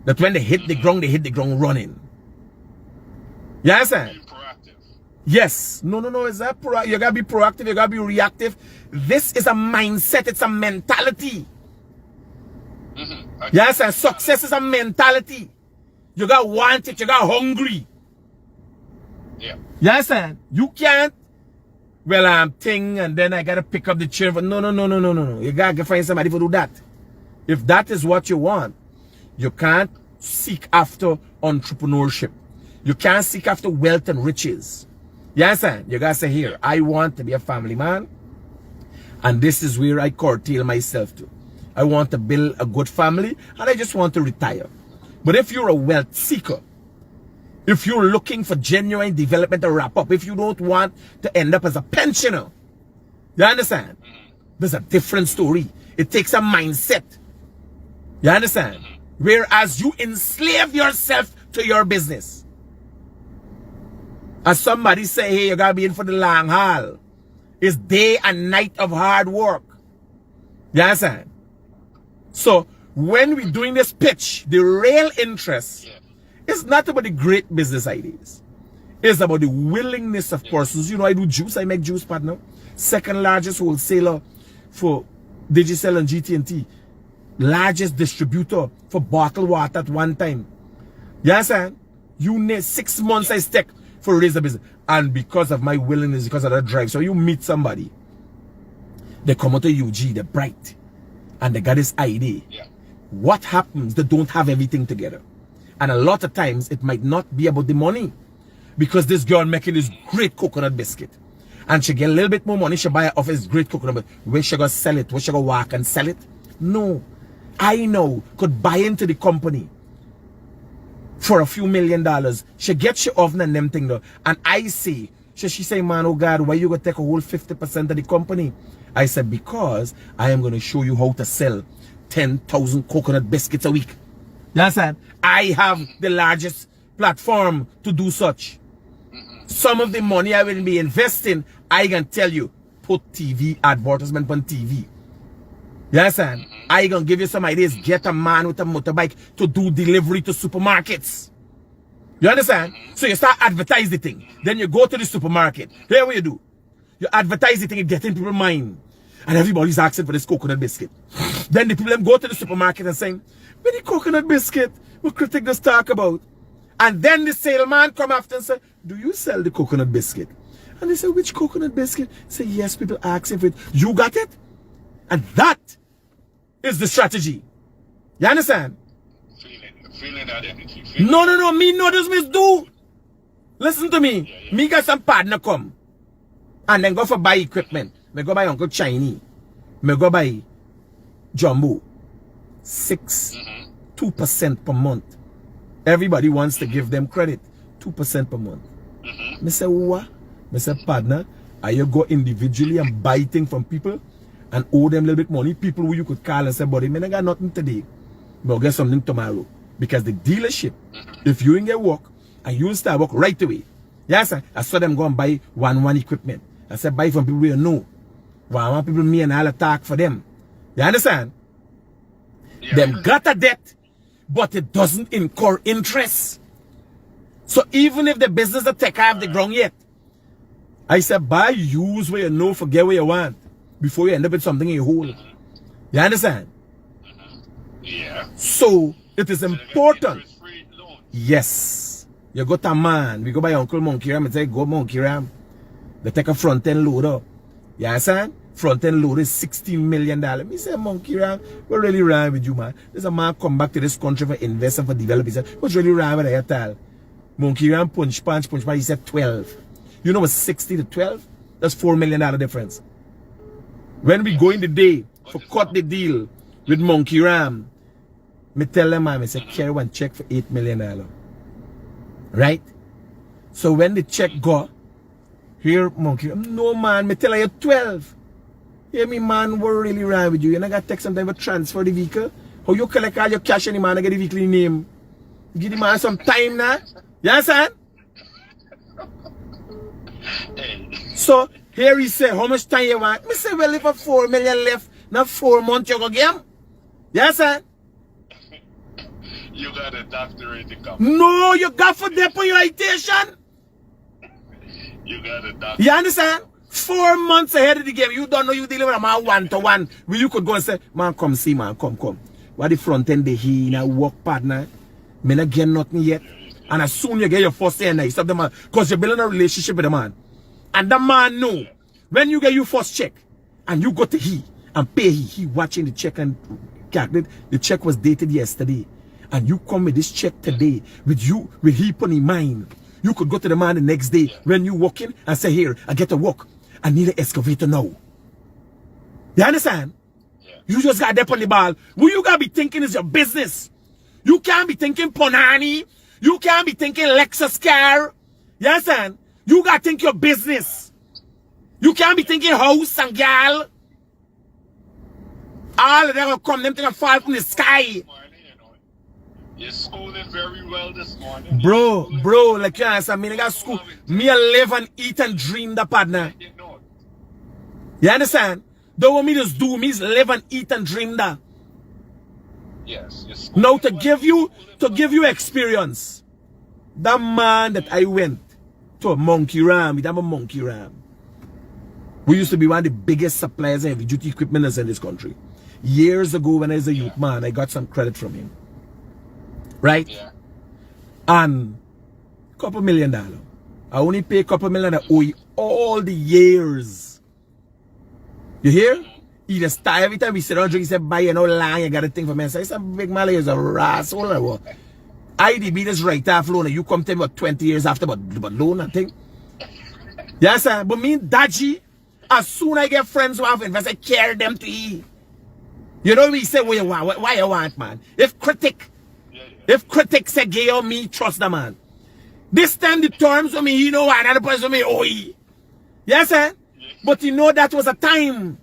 That when they hit the ground running. You understand? Yes. No. Is that you gotta be proactive, you gotta be reactive. This is a mindset, it's a mentality. Yes, and success is a mentality. You got want it, you got hungry. Yeah. You understand? You can't, well, I'm thing and then I gotta pick up the chair. No. You gotta find somebody to do that. If that is what you want, you can't seek after entrepreneurship. You can't seek after wealth and riches. You understand? You gotta say, here, I want to be a family man, and this is where I curtail myself to. I want to build a good family, and I just want to retire. But if you're a wealth seeker, if you're looking for genuine development to wrap up, if you don't want to end up as a pensioner, you understand? There's a different story. It takes a mindset. You understand? Whereas you enslave yourself to your business. As somebody say, hey, you gotta be in for the long haul. It's day and night of hard work. You understand? So, when we're doing this pitch, the real interest is not about the great business ideas. It's about the willingness of persons. You know, I do juice. I make juice, partner. Second largest wholesaler for Digicel and GT&T. Largest distributor for bottled water at one time. You understand? You need 6 months I stick for raise the business. And because of my willingness, because of that drive. So you meet somebody. They come out to UG, they're bright. And they got this idea. What happens? They don't have everything together. And a lot of times, it might not be about the money. Because this girl making this great coconut biscuit. and she get a little bit more money, she buy it off his great coconut, but where she gonna sell it? Where she gonna walk and sell it? No. I know could buy into the company for a few $1 million. She gets she oven and them thing though. And I say, she say, man, oh God, why you gonna take a whole 50% of the company? I said, because I am gonna show you how to sell 10,000 coconut biscuits a week. You understand? I have the largest platform to do such. Some of the money I will be investing, I can tell you, put TV advertisement on TV. You understand? I gonna give you some ideas. Get a man with a motorbike to do delivery to supermarkets. You understand? So you start advertise the thing. Then you go to the supermarket. Here what you do. You advertise the thing and get in people's mind. And everybody's asking for this coconut biscuit. Then the people go to the supermarket and saying, where the coconut biscuit? What Critic does talk about? And then the salesman come after and say, do you sell the coconut biscuit? And they say, which coconut biscuit? Say, yes, people asking for it. You got it? And that is the strategy. You understand? Feeling that energy. No, me know this miss do. Listen to me. Me got some partner come. And then go for buy equipment. Me go buy Uncle Chinese. Me go buy Jumbo. 2% per month. Everybody wants to give them credit. 2% per month. Me say, what? Me say, partner, are you go individually and buy things from people and owe them a little bit money? People who you could call and say, buddy, me I got nothing today, but I'll get something tomorrow. Because the dealership, if you ain't get work and you start work right away, yes, I saw them go and buy one equipment. I said, buy from people you know. Well, I want people me and I'll attack for them. You understand? Yeah. Them got a debt, but it doesn't incur interest. So even if the business that take off the ground yet, I said, buy, use where you know, forget where you want, before you end up with something in your hole. You understand? Yeah. So it is important. Yes. You got a man, we go by Uncle Monkey Ram and say, go Monkey Ram. They take a front end loader. You understand? Front end loader is $16 million. Me say, Monkey Ram, what really wrong with you, man? There's a man come back to this country for investing, for developing. He said, what's really wrong with that at all? Monkey Ram punch. He said 12. You know what's 60 to 12? That's $4 million difference. When we go in the day for cut the deal with Monkey Ram, me tell them, man, I say, carry one check for $8 million. Right? So when the check go, here, Monkey Ram, no, man, me tell you 12. Yeah, me, man, what really wrong with you? You know, got to take some time to transfer the vehicle. How you collect all your cash and the man and get the vehicle in name? You give the man some time now. You understand? So, here he say, how much time you want? Me say, well, if a 4 million left, now 4 months you go get him. You understand? You got a doctorate to come. No, you got for deportation. You got a doctorate. You understand? 4 months ahead of the game. You don't know you dealing with a man one-to-one. Where you could go and say, man, come see, man, come. What the front end they hear, now work partner. Me not get nothing yet. And as soon you get your first end, you stop the man. Because you're building a relationship with the man. And the man know, when you get your first check, and you go to he, and pay he watching the check and calculate, the check was dated yesterday. And you come with this check today, with he put in mind. You could go to the man the next day, when you walk in, and say, here, I get to work. I need an excavator now. You understand? You just got there on the ball. What you got to be thinking is your business. You can't be thinking Ponani. You can't be thinking Lexus car. You understand? You got to think your business. You can't be thinking house and gal. All of them will come, them things fall from the sky. You're schooling very well this morning. Bro, like you understand, I got school. Me I live and eat and dream the partner. You understand? Don't want me just do, me live and eat and dream that. Yes. Now to give you experience. That man that I went to a Monkey Ram, with a Monkey Ram. We used to be one of the biggest suppliers of heavy duty equipment in this country. Years ago when I was a youth man, I got some credit from him. Right? Yeah. And $2 million. I only pay $2 million I owe you all the years. You hear? He just start every time we sit down and drink, he said, buy you no land, you got a thing for me. I said, big Mally is a rascal or what? IDB this right off loan and you come to me about 20 years after but loan and thing. Yes, sir. But me dodgy, as soon I get friends who have invest, I carry them to eat. You know we say what you want, why you want, man. If critic say gay or me, trust the man. This time the terms of me, you know another person of me, oh he. Yes, sir. But you know that was a time.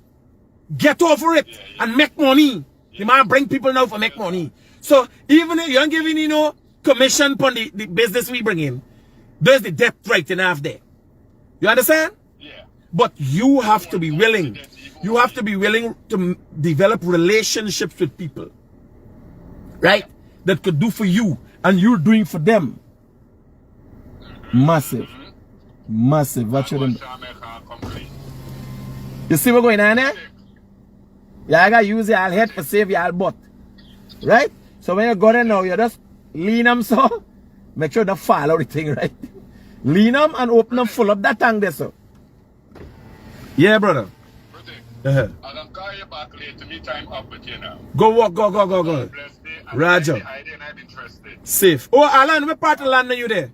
Get over it and make money. The man bring people now for make money. So even if you ain't giving, you know, commission upon the business we bring in, there's the debt right in half there. You understand? Yeah. But you have to be willing. You have to be willing to develop relationships with people. Right? That could do for you and you're doing for them. Massive. Massive. Watch them. You see what going on there? Yeah, I gotta use your head for save your butt. Right? So when you go there now, you just lean them so. Make sure they fall everything, right? Lean them and open them full up that tank there, so. Yeah, brother. I'm gonna call you back later. Me time up with you now. Go walk, go. Roger. I didn't have interested. Safe. Oh, Alan, what part of land are you there?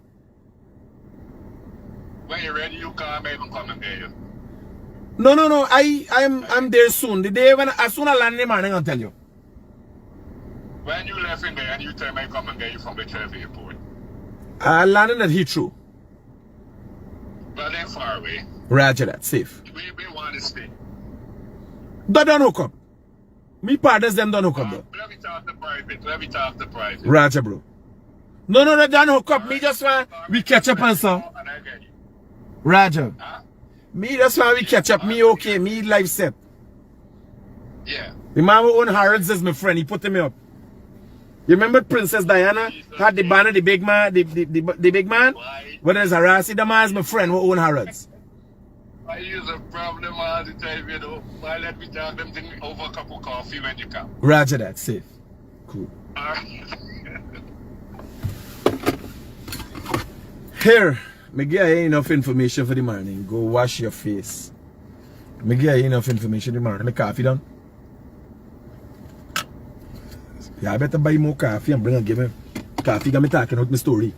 When you're ready, you call me and come and get you. No. I'm there soon. The day when as soon as I land in the morning, I'll tell you. When you left in there and you tell me come and get you from the Cherry Airport. I landed at Heathrow. But then far away. Roger that. Safe. We want to stay. That don't hook up. Me partners them don't hook up though. Let me talk to private. Roger, bro. No, don't hook up. Me just want we catch up and so. And I get you. Roger. Huh? Me just want we catch up. Me okay. Me life set. Yeah. The man who own Harrods is my friend. He put me up. You remember Princess Diana had the banner, the big man, the big man? Why? When there's Harasi, the man is my friend who own Harrods. I use a problem all the time, you know. Why let me talk them thing over a cup of coffee when you come? Roger that. Safe. Cool. Alright. Here, me give you enough information for the morning. Go wash your face. Me give you enough information for the morning. My coffee done. Yeah, I better buy more coffee and bring and give me coffee. Got me talking out my story.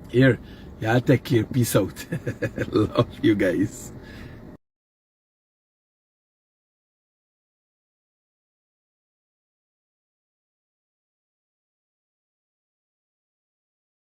Here, y'all take care. Peace out. Love you guys.